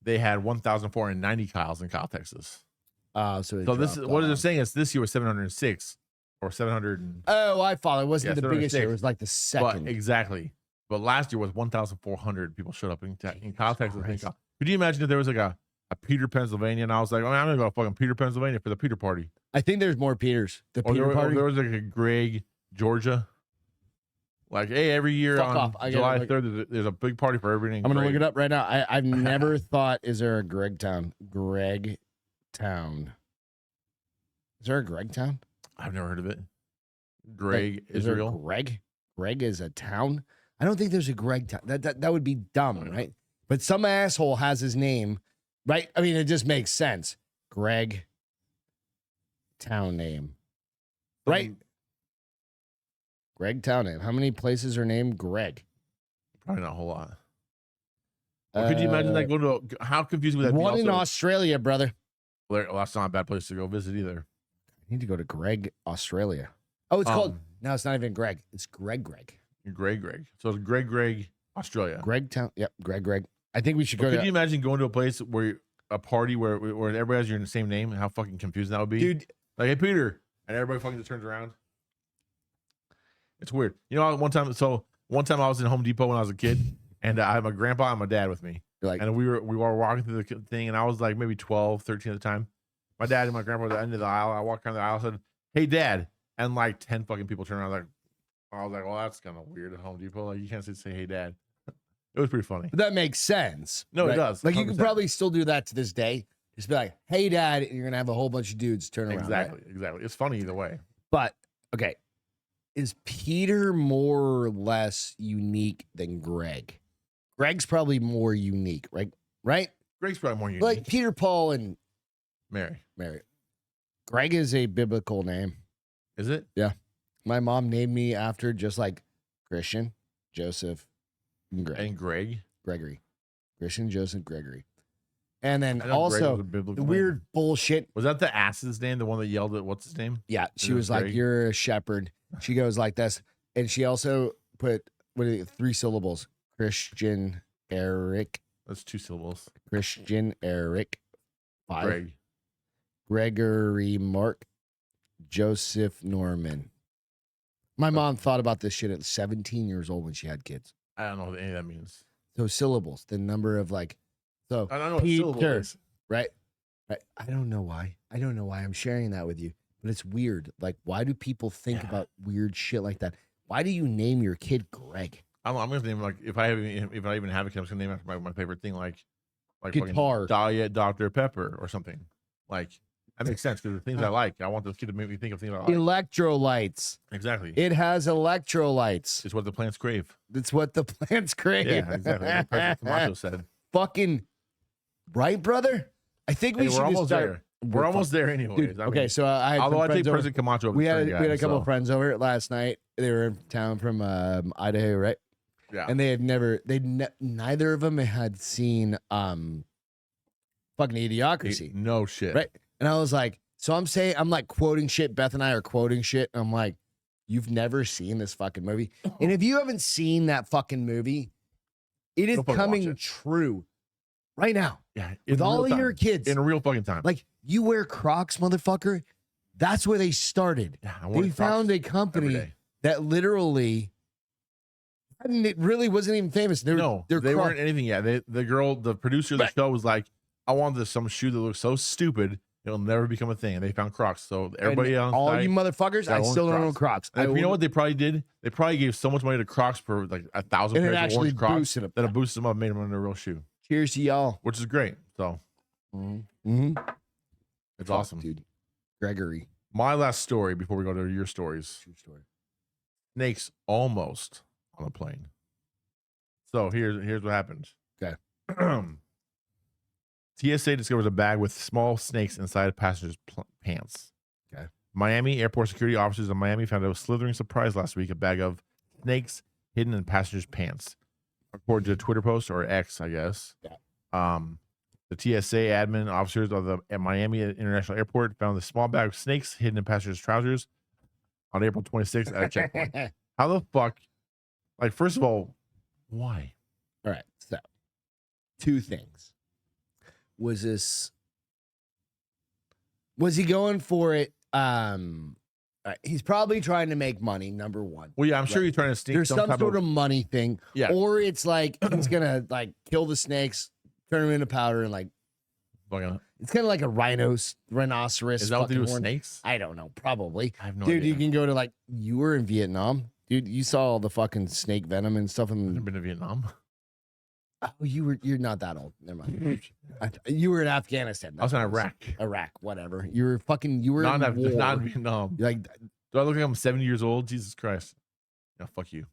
they had 1,490 Kyles in Kyle, Texas. So This is what they're saying is this year was 706 or 700. Oh, I follow. It wasn't Yeah, the biggest year. 706. It was like the But second. exactly. But last year was 1,400 people showed up in Kyle, Texas. Christ. Could you imagine if there was like a Peter, Pennsylvania, and I was like, oh, I'm gonna go fucking Peter, Pennsylvania for the Peter party. I think there's more Peters. The Or Peter there party. was like a Greg, Georgia. Like, hey, every year Fuck on off. I July gotta 3rd, there's a big party for everybody. I'm gonna look it up right now. I've never thought, is there a Greg Town? Greg Town. Is there a Greg Town? I've never heard of it. Greg Is there Israel. Greg? Greg is a town? I don't think there's a Greg Town. That would be dumb, right? But some asshole has his name, right? I mean, it just makes sense. Greg Town name. Right? Greg Town name. How many places are named Greg? Probably not a whole lot. Well, could you imagine that going to how confusing would that be? One in Also? Australia, brother. Well, that's not a bad place to go visit either. I need to go to Greg, Australia. Oh, it's called. No, it's not even Greg. It's Greg. Greg. So it's Greg, Australia. Greg Town. Yep, Greg. I think we should go Could to. you imagine going to a place where a party where everybody has your same name and how fucking confusing that would be? Dude, like, hey, Peter. And everybody fucking just turns around. It's weird. You know, one time I was in Home Depot when I was a kid, and I had my grandpa and my dad with me. like, And we were walking through the thing, and I was like maybe 12, 13 at the time. My dad and my grandpa were at the end of the aisle. I walked around the aisle and said, hey, Dad. And like 10 fucking people turned around. I was like, well, that's kind of weird at Home Depot. Like, you can't say, hey, Dad. It was pretty funny. that makes sense. No, right? it does. Like, you can 100%. probably still do that to this day. Just be like, hey, Dad. And you're going to have a whole bunch of dudes turn around. Exactly. Right? Exactly. It's funny either way. But, okay. Is Peter more or less unique than Greg? Greg's probably more unique, right? Right? Greg's probably more unique. Like Peter, Paul, and Mary. Greg is a biblical name. Is it? My mom named me after just like Christian, Joseph, and Greg. And Greg? Gregory. Christian, Joseph, Gregory. And then I know Greg also was a biblical the name. weird bullshit. Was that the ass's name? The one that yelled at what's his name? Yeah, she it was like, Greg? you're a shepherd. She goes like this. And she also put 3 syllables. Christian Eric. That's 2 syllables. Christian Eric. 5. Greg. Gregory Mark. Joseph Norman. My mom thought about this shit at 17 years old when she had kids. I don't know what any of that means. So syllables, the number of like, so I don't know what Peter, syllable is. right? I don't know why. I'm sharing that with you, but it's weird. Like, why do people think about weird shit like that? Why do you name your kid Greg? I'm gonna name him, like, if I even have a kid, I'm just gonna name after my favorite thing, like Guitar. Diet Dr. Pepper or something. Like, that makes sense because the things I like, I want this kid to make me think of things I like. Electrolytes. Exactly. It has electrolytes. It's what the plants crave. That's what the plants crave. Yeah, exactly. Like President Tomato said. Fucking right, brother. I think we Hey, should we're almost start. there. We're almost there anyways. Dude, I okay, mean, so I had although some I take friends over. President Camacho over We had the a couple so, friends over last night. They were in town from Idaho, right? yeah. And they had neither of them had seen fucking Idiocracy, No shit. right? And I was like, so I'm like quoting shit. Beth and I are quoting shit. And I'm like, you've never seen this fucking movie, and if you haven't seen that fucking movie, it is Go fucking coming watch it. true right now Yeah. with all of your kids. In real fucking time. Like, you wear Crocs, motherfucker. That's where they started. Yeah, I They want found a Crocs every company day. that literally, and it really wasn't even famous. They're They weren't anything yet. The producer of the Right. show was like, I want some shoe that looks so stupid it'll never become a thing. And they found Crocs. So everybody and on all site, you motherfuckers, I got still orange don't own Crocs. and you know what they probably did? They probably gave so much money to Crocs for like 1,000 And it pairs of actually orange Crocs boosted them. that it boosted them up, made them into a real shoe, Cheers to y'all. which is great. So Mm-hmm. it's awesome. Dude. Gregory. My last story before we go to your stories: True story. snakes almost on a plane. So here's what happened. Okay. TSA discovers a bag with small snakes inside a passenger's pants. Okay. Miami airport security officers in Miami found a slithering surprise last week, a bag of snakes hidden in passengers' pants. According to a Twitter post, or X, I guess. Yeah. The TSA admin officers of the Miami International Airport found the small bag of snakes hidden in passengers' trousers on April 26th at a checkpoint. How the fuck? Like, first of all, why? All right. So, 2 things. Was he going for it? All right, he's probably trying to make money, number one. Well, yeah, I'm sure Right. you're trying to sneak There's some type sort of money thing. Yeah. Or it's like he's gonna like kill the snakes, turn them into powder, and like fucking. it's kind of like a rhinoceros. Is that what they do fucking with horn. snakes? I don't know. Probably. I have no Dude, idea. you can go to like, you were in Vietnam. Dude, you saw all the fucking snake venom and stuff. I've And never been to Vietnam. oh, you're not that old. Never mind. You were in Afghanistan. I was in That's what it Iraq. Iraq, whatever. You were Not in war. not in Vietnam. You're like, Do I look like I'm 70 years old? Jesus Christ. Yeah, fuck you.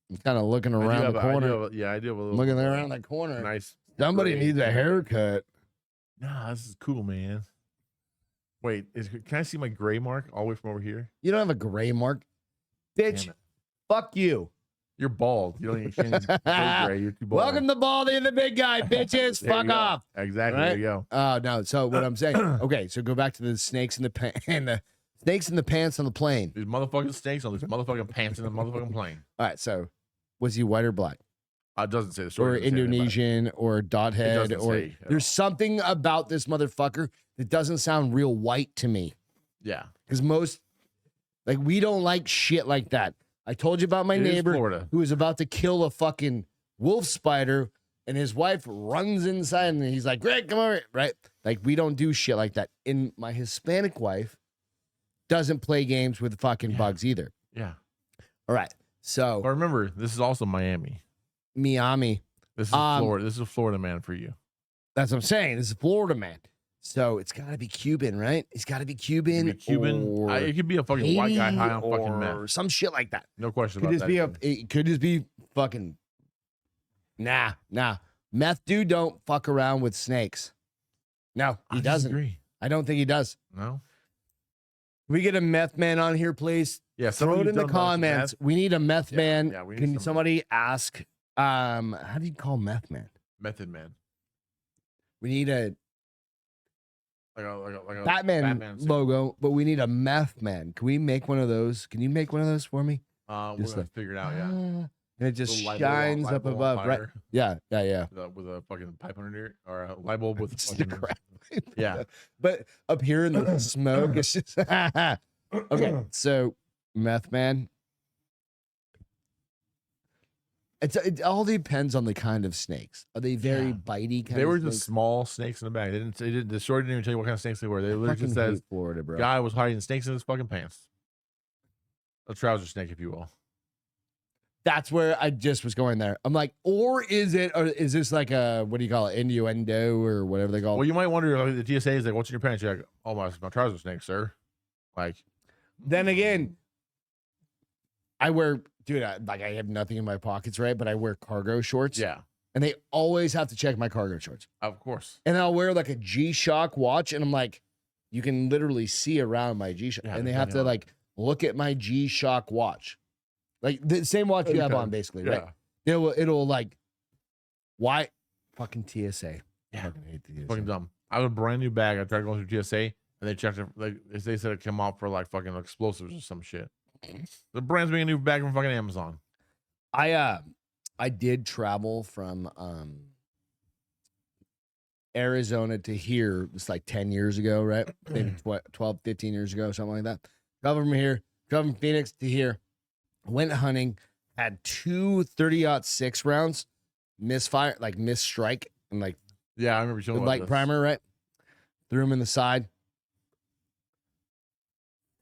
I'm kind of looking I do around have the a- I do corner. have a- yeah, I do have a little. Looking around the corner. Nice. Somebody gray needs a hair. haircut. Nah, this is cool, man. Wait, can I see my gray mark all the way from over here? You don't have a gray mark, bitch. Damn it. Fuck you. You're bald. You don't even can't even go gray. You're too bald. Welcome to Baldy and the Big Guy, bitches. There you Fuck go. off. Exactly. Right? There you go. Oh no. So what I'm saying? Okay, so go back to the snakes in the and the snakes in the pants on the plane. These motherfucking snakes on these motherfucking pants in the motherfucking plane. All right. So was he white or black? It doesn't say the Or story. doesn't say anything about it. Indonesian or dot head doesn't or say at there's something about this motherfucker that doesn't sound real white to me. Yeah. Because most like we don't like shit like that. I told you about my It is neighbor Florida. who was about to kill a fucking wolf spider and his wife runs inside and he's like, Greg, come over here. Right? Like we don't do shit like that. And my Hispanic wife doesn't play games with fucking Yeah. bugs either. Yeah. All right. So But remember, this is also Miami. Miami. This is Um, Florida. This is a Florida man for you. That's what I'm saying. This is Florida man. So it's got to be Cuban, right? It's got to be Cuban. Could be Cuban. Or It could be a fucking white guy Haiti high on fucking or meth. some shit like that. No question Could about just that. be either. it could just be fucking nah. Meth dude don't fuck around with snakes. No, he I doesn't. disagree. I don't think he does. No. Can we get a meth man on here, please? Yeah. Throw it in the comments. We need a meth Yeah, man. yeah, we need Can somebody. somebody ask? How do you call meth man? Method man. We need a Like a Batman suit. logo, but we need a meth man. Can we make one of those? Can you make one of those for me? We're Just gonna figure it out. Yeah. And it just Little light shines bulb up on above, right? fire Yeah. With a fucking pipe under it, or a light bulb with It's fucking, the crap. yeah. But up here in the smoke, it's just okay. So, meth man. It all depends on the kind of snakes. Are they very Yeah. bitey kind They of were snakes? just small snakes in the bag. The story didn't even tell you what kind of snakes they were. They literally Fucking just says hate Florida, bro. guy was hiding snakes in his fucking pants. A trouser snake, if you will. That's where I just was going there. I'm like, or is this like a, what do you call it, innuendo or whatever they call it? Well, you might wonder, like, the TSA is like, what's in your pants? You're like, oh, my trouser snake, sir. Like, Then again, I wear, dude, I have nothing in my pockets, right? But I wear cargo shorts. yeah, And they always have to check my cargo shorts. of course. And I'll wear like a G-Shock watch. And I'm like, you can literally see around my G-Shock. Yeah, and they there's have nothing to on it. like look at my G-Shock watch. Like the same watch you have on, basically, right? It'll like, why? Fucking TSA. I Yeah. fucking hate the TSA. Fucking dumb. I have a brand new bag. I tried going through TSA, and they checked it. Like, they said it came out for like fucking explosives or some shit. The brand's making a new bag from fucking Amazon. I did travel from Arizona to here. It's like 10 years ago, right? Maybe 12, 15 years ago, something like that. Traveled from here, traveled from Phoenix to here. Went hunting, had two 30-06 rounds, misfire, like miss strike, and like Yeah, I remember showing with about light this. primer, right? Threw them in the side.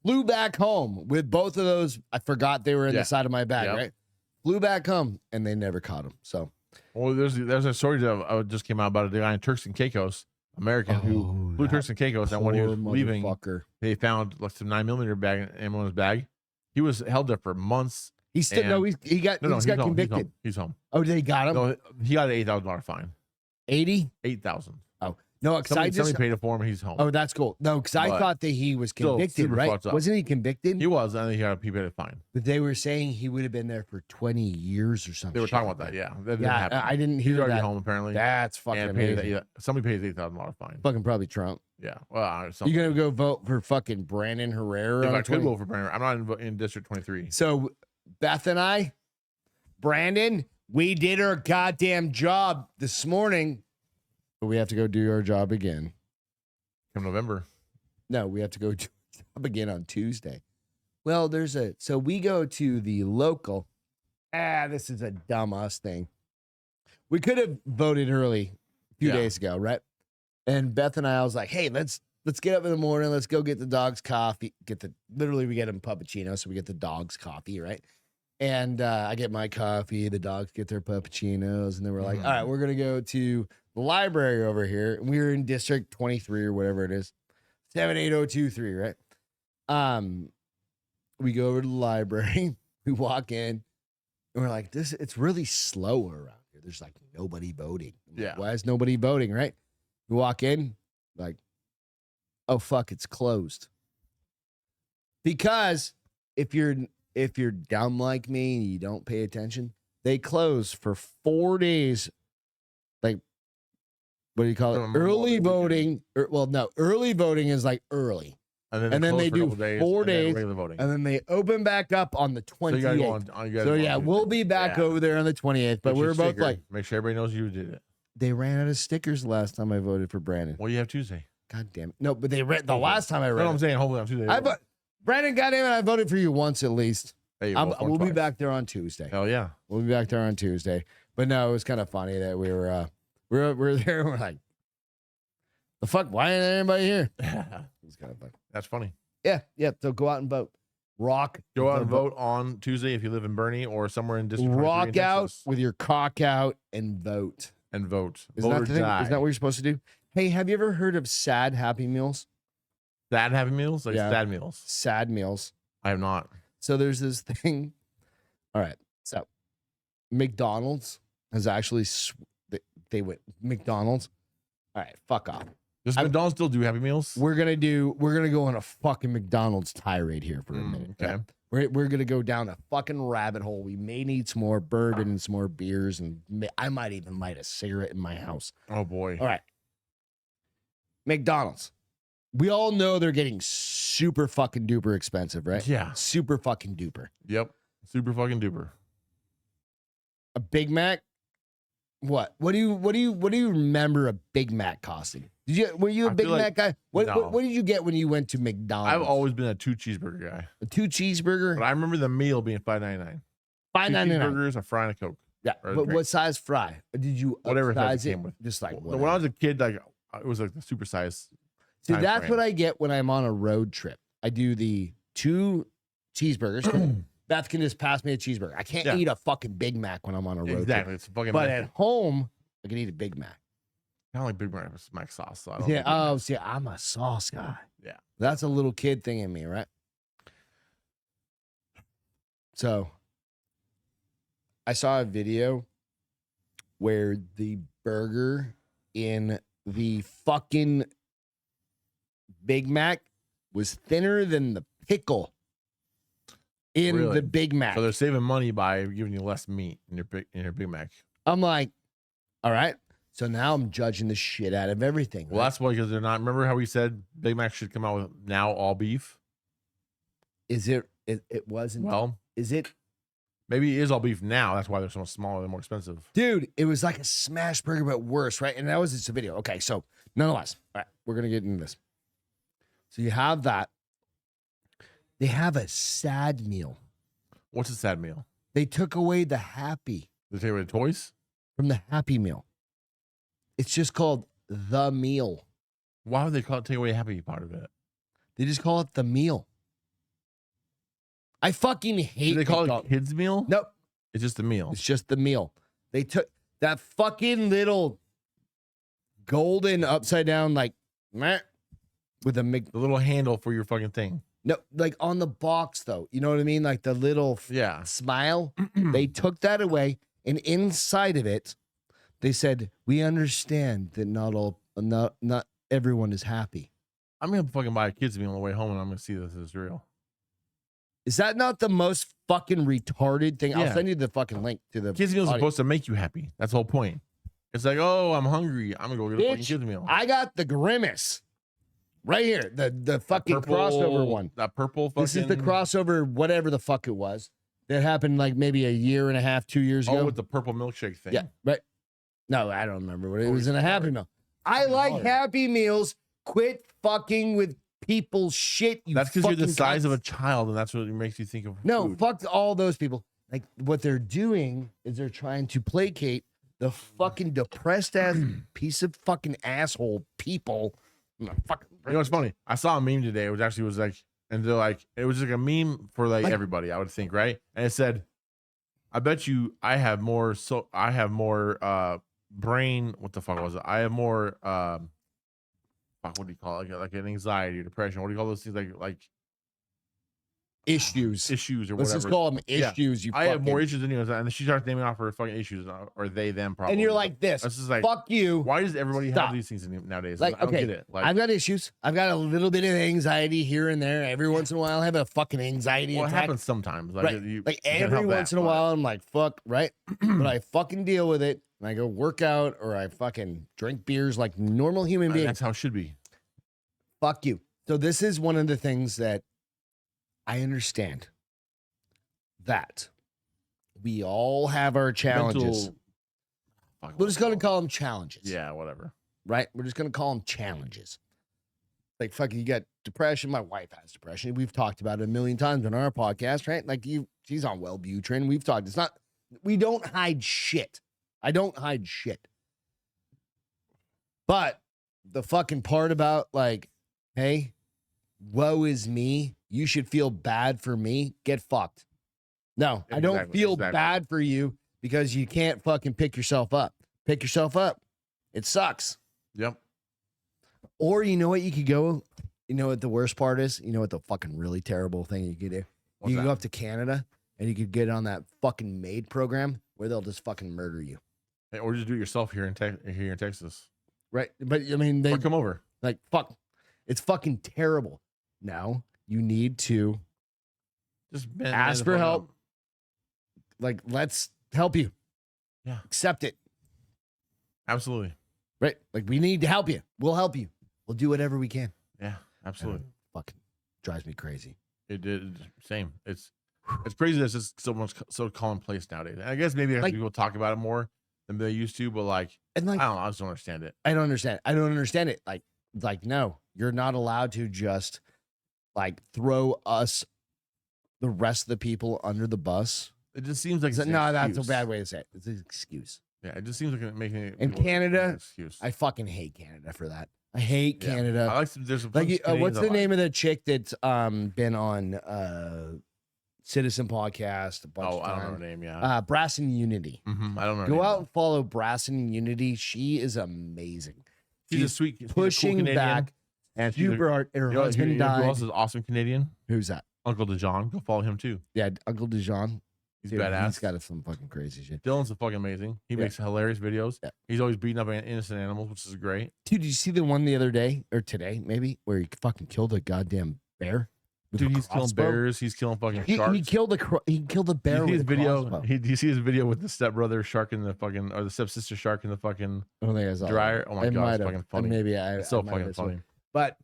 Flew back home with both of those. I forgot they were in Yeah. the side of my bag, Yep. right? Flew back home, and they never caught them. So, Well, there's a story that just came out about a guy in Turks and Caicos, American, who flew Turks and Caicos, and when he was leaving, motherfucker. they found like some 9mm bag ammo in his bag. He was held there for months. He's still no. And- He got No, he's he's got home. convicted. He's home. Oh, they got him. No, he got an $8,000 fine. 80. 8,000. No, because I Somebody just. paid it for him. He's home. Oh, that's cool. No, because I But thought that he was still convicted, super right? fucked up. Wasn't he convicted? He was, and he got a paid a fine. But they were saying he would have been there for 20 years or something. They were talking about that. Yeah, that didn't Yeah, happen. I didn't He's hear already that. home apparently. That's fucking and paid amazing. somebody pays $8,000 fine. Fucking probably Trump. Yeah. Well, You gonna go vote for fucking Brandon Herrera? if on I could 20? vote for Brandon, I'm not in District 23. So Beth and I, Brandon, we did our goddamn job this morning, but we have to go do our job again. Come November. No, we have to go do our job again on Tuesday. Well, so we go to the local. This is a dumb us thing. We could have voted early a few Yeah. days ago, right? And Beth and I was like, hey, let's let's get up in the morning. Let's go get the dogs coffee. Literally, we get them puppuccino, so we get the dogs coffee, right? And I get my coffee. The dogs get their puppuccinos, and then we're like, all right, we're gonna go to the library over here. And we were in District 23 or whatever it is, 78023, right? We go over to the library. We walk in, and we're like, it's really slow around here. There's like nobody voting. Yeah. Why is nobody voting, right? We walk in, like, oh fuck, it's closed. Because if you're dumb like me and you don't pay attention, they close for 4 days. Like, what do you call it? Early voting. Early voting is like early. And then they do 4 days, and then they open back up on the 28th. So yeah, we'll be back over there on the 28th. But we're both like, make sure everybody knows you did it. They ran out of stickers the last time I voted for Brandon. Well, you have Tuesday. God damn it. No, but they ran the last time I ran. No, I'm saying hopefully on Tuesday. Brandon, goddamn it, I voted for you once at least. Hey, we'll be back there on Tuesday. Hell yeah. We'll be back there on Tuesday. But no, it was kind of funny that we were there and we're like, the fuck, why ain't anybody here? It was kind of fun. That's funny. Yeah. So go out and vote. Go out and vote on Tuesday if you live in Bernie or somewhere in District 23 Rock out with your cock out and vote. And vote. Isn't that what you're supposed to do? Hey, have you ever heard of sad Happy Meals? Sad Happy Meals? Like Yeah. sad meals? Sad meals. I have not. So there's this thing. All right. So McDonald's has actually, they went, McDonald's. All right. Fuck off. Does McDonald's still do Happy Meals? We're going to go on a fucking McDonald's tirade here for a minute. Okay. Yeah. We're going to go down a fucking rabbit hole. We may need some more bourbon and some more beers, and I might even light a cigarette in my house. Oh, boy. All right. McDonald's. We all know they're getting super fucking duper expensive, right? Yeah. Super fucking duper. Yep. Super fucking duper. A Big Mac? What? What do you remember a Big Mac costing? Were you a Big Mac guy? What did you get when you went to McDonald's? I've always been a 2 cheeseburger guy. A 2 cheeseburger? But I remember the meal being $5.99. $5.99. Cheeseburgers, a fry and a Coke. Yeah. But what size fry? Did you whatever size it came with? Just like when I was a kid, like it was like the super size. See, that's what I get when I'm on a road trip. I do the 2 cheeseburgers. Beth can just pass me a cheeseburger. I can't eat a fucking Big Mac when I'm on a road trip. It's fucking. But at home, I can eat a Big Mac. I don't like Big Mac sauce. So I don't yeah. Oh, see, I'm a sauce guy. Yeah. That's a little kid thing in me, right? So, I saw a video where the burger in the fucking Big Mac was thinner than the pickle in the Big Mac. So they're saving money by giving you less meat in your Big Mac. I'm like, all right. So now I'm judging the shit out of everything. Well, that's why, because they're not. Remember how we said Big Mac should come out with now all beef? Is it? It wasn't. Well, is it? Maybe it is all beef now. That's why they're so much smaller and more expensive. Dude, it was like a smash burger, but worse, right? And that was just a video. Okay, so nonetheless, all right, we're gonna get into this. So you have that. They have a sad meal. What's a sad meal? They took away the happy. They take away the toys from the Happy Meal. It's just called the meal. Why would they take away happy part of it? They just call it the meal. I fucking hate. Do they call it kids meal? Nope. It's just a meal. It's just the meal. They took that fucking little golden upside down like meh, with the little handle for your fucking thing. No, like on the box though. You know what I mean? Like the little smile. They took that away, and inside of it, they said, "We understand that not everyone is happy." I'm gonna fucking buy a kids meal on the way home, and I'm gonna see this is real. Is that not the most fucking retarded thing? Yeah. I'll send you the fucking link to the kids meal is supposed to make you happy. That's the whole point. It's like, oh, I'm hungry. I'm gonna go get a fucking kids meal. I got the Grimace right here. The fucking crossover one. That purple fucking. This is the crossover, whatever the fuck it was. That happened like maybe a year and a half, 2 years ago. Oh, with the purple milkshake thing. Yeah, right. No, I don't remember what it was in a Happy Meal. I like Happy Meals. Quit fucking with people's shit. That's because you're the size of a child, and that's what makes you think of food. Fuck all those people. Like what they're doing is they're trying to placate the fucking depressed ass piece of fucking asshole people. Fuck, You know what's funny? I saw a meme today. It was actually and they're like, it was like a meme for like everybody, I would think, right? And it said, I bet you I have more brain. What the fuck was it? I have more fuck, what do you call it? Like an anxiety or depression. What do you call those things? Like issues or Let's whatever. just call them issues. I have more issues than you. And she starts naming off her fucking issues, or they, them, probably. And you're like this. This is like, fuck you. Why does everybody Stop. have these things nowadays? Like, I don't okay, get it. Like, I've got issues. I've got a little bit of anxiety here and there. Every once in a while, I have a fucking anxiety well, it attack. happens sometimes. Like, Right. you Like can't every help once in a while, I'm like, fuck, right? But I fucking deal with it. And I go work out or I fucking drink beers like normal human beings. That's how it should be. Fuck you. So this is one of the things that I understand, that we all have our challenges. We're just going to call them challenges. Yeah, whatever. Right? We're just going to call them challenges. Like, fucking, you got depression. My wife has depression. We've talked about it a million times on our podcast, right? Like, she's on Wellbutrin. We've talked. We don't hide shit. I don't hide shit. But the fucking part about, like, hey, woe is me, you should feel bad for me, get fucked. No, I don't feel bad for you because you can't fucking pick yourself up. Pick yourself up. It sucks. Yep. Or you know what you could go, you know what the worst part is? You know what the fucking really terrible thing you could do? You could go up to Canada and you could get on that fucking MAID program where they'll just fucking murder you. Or just do it yourself here in Texas. Right. But I mean, or come over. Like, fuck. It's fucking terrible. Now you need to just ask for help. Like, let's help you. Yeah. Accept it. Absolutely. Right. Like, we need to help you. We'll help you. We'll do whatever we can. Yeah, absolutely. Fucking drives me crazy. It did. Same. It's crazy that it's just so commonplace nowadays. I guess maybe people talk about it more than they used to, but like, I don't know. I just don't understand it. I don't understand it. Like, no, you're not allowed to just like throw us, the rest of the people, under the bus. It just seems like that's a bad way to say it. It's an excuse. Yeah, it just seems like making it. In Canada, I fucking hate Canada for that. I hate Canada. I there's like what's the name of the chick that's been on Citizen Podcast a bunch of times? I don't know her name. Yeah, Brass and Unity. I don't know. Go out and follow Brass and Unity. She is amazing. She's a sweet, pushing cool back. And super art. Her husband died. Who else is awesome Canadian? Who's that? Uncle Dijon. Go follow him too. Yeah, Uncle Dijon. He's badass. He's got some fucking crazy shit. Dylan's fucking amazing. He makes hilarious videos. Yeah. He's always beating up innocent animals, which is great. Dude, did you see the one the other day or today, maybe, where he fucking killed a goddamn bear? Dude, he's killing bears. He's killing fucking sharks. He killed the bear. Do you see his video with the stepbrother shark in the fucking, or the stepsister shark in the fucking dryer? Oh my god, it's fucking funny. Maybe it's so fucking funny. But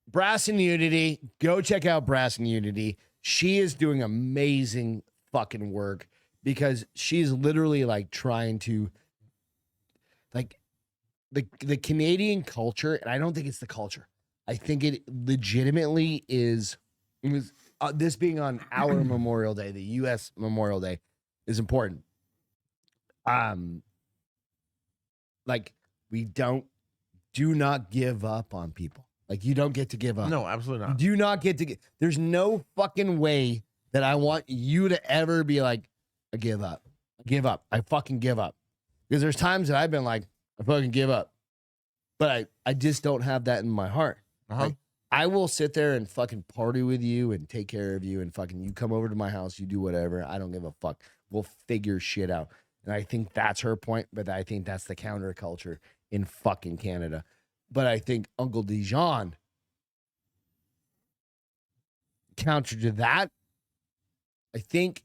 Brass and Unity, go check out Brass and Unity. She is doing amazing fucking work because she's literally like trying to, like, the Canadian culture, and I don't think it's the culture. I think it legitimately is. It was this being on our Memorial Day, the U.S. Memorial Day, is important. Like, we do not give up on people. Like, you don't get to give up. No, absolutely not. You do not get to there's no fucking way that I want you to ever be like, I give up. I give up. I fucking give up. Because there's times that I've been like, I fucking give up. But I just don't have that in my heart. Like, I will sit there and fucking party with you and take care of you and fucking you come over to my house, you do whatever. I don't give a fuck. We'll figure shit out. And I think that's her point, but I think that's the counterculture in fucking Canada. But I think Uncle Dijon, counter to that, I think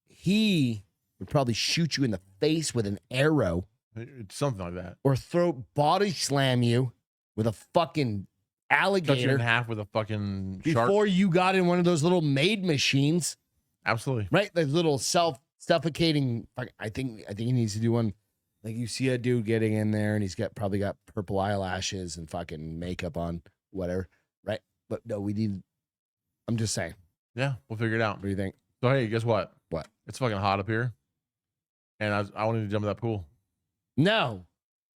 he would probably shoot you in the face with an arrow. It's something like that. Or body slam you with a fucking alligator. Cut you in half with a fucking shark. Before you got in one of those little MAID machines. Absolutely. Right? The little self-suffocating. I think he needs to do one. Like, you see a dude getting in there and he's probably got purple eyelashes and fucking makeup on, whatever. Right? But no, I'm just saying. Yeah, we'll figure it out. What do you think? So, hey, guess what? What? It's fucking hot up here. And I wanted to jump in that pool. No.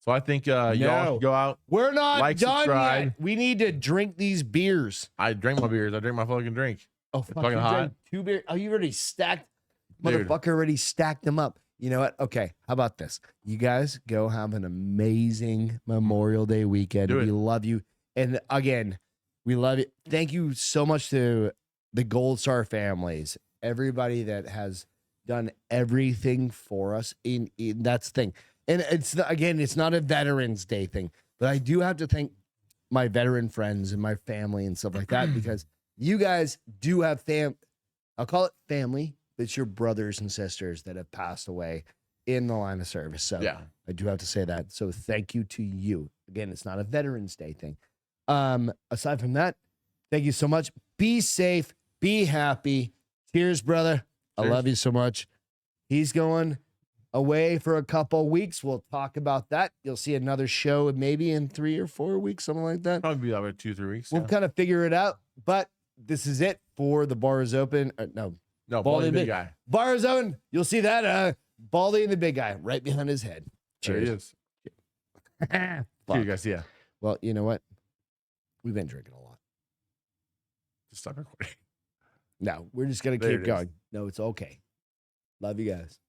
So I think y'all No. should go out. We're not Like, done subscribe. yet. We need to drink these beers. I drink my beers. I drink my fucking drink. Oh, It's fuck, fucking you hot. drank 2 beers. Oh, you already stacked. Dude. Motherfucker already stacked them up. You know what? Okay, how about this? You guys go have an amazing Memorial Day weekend. Do it. We love you. And again, we love it. Thank you so much to the Gold Star families, everybody that has done everything for us. In that's the thing. And it's not a Veterans Day thing, but I do have to thank my veteran friends and my family and stuff like that because you guys do have I'll call it family. It's your brothers and sisters that have passed away in the line of service. So Yeah. I do have to say that. So thank you to you. Again, it's not a Veterans Day thing. Aside from that, thank you so much. Be safe. Be happy. Cheers, brother. I Cheers. love you so much. He's going away for a couple weeks. We'll talk about that. You'll see another show maybe in 3 or 4 weeks, something like that. Probably be that way 2-3 weeks. We'll kind of figure it out. But this is it for the Bar is Open. No, Baldy Baldy big big guy. Bar is Open. You'll see that. Baldy and the big guy right behind his head. There he Cheers. is. See you guys. Yeah. Well, you know what? We've been drinking a lot. Just stop recording. No, we're just going to There keep it is. going. No, it's okay. Love you guys.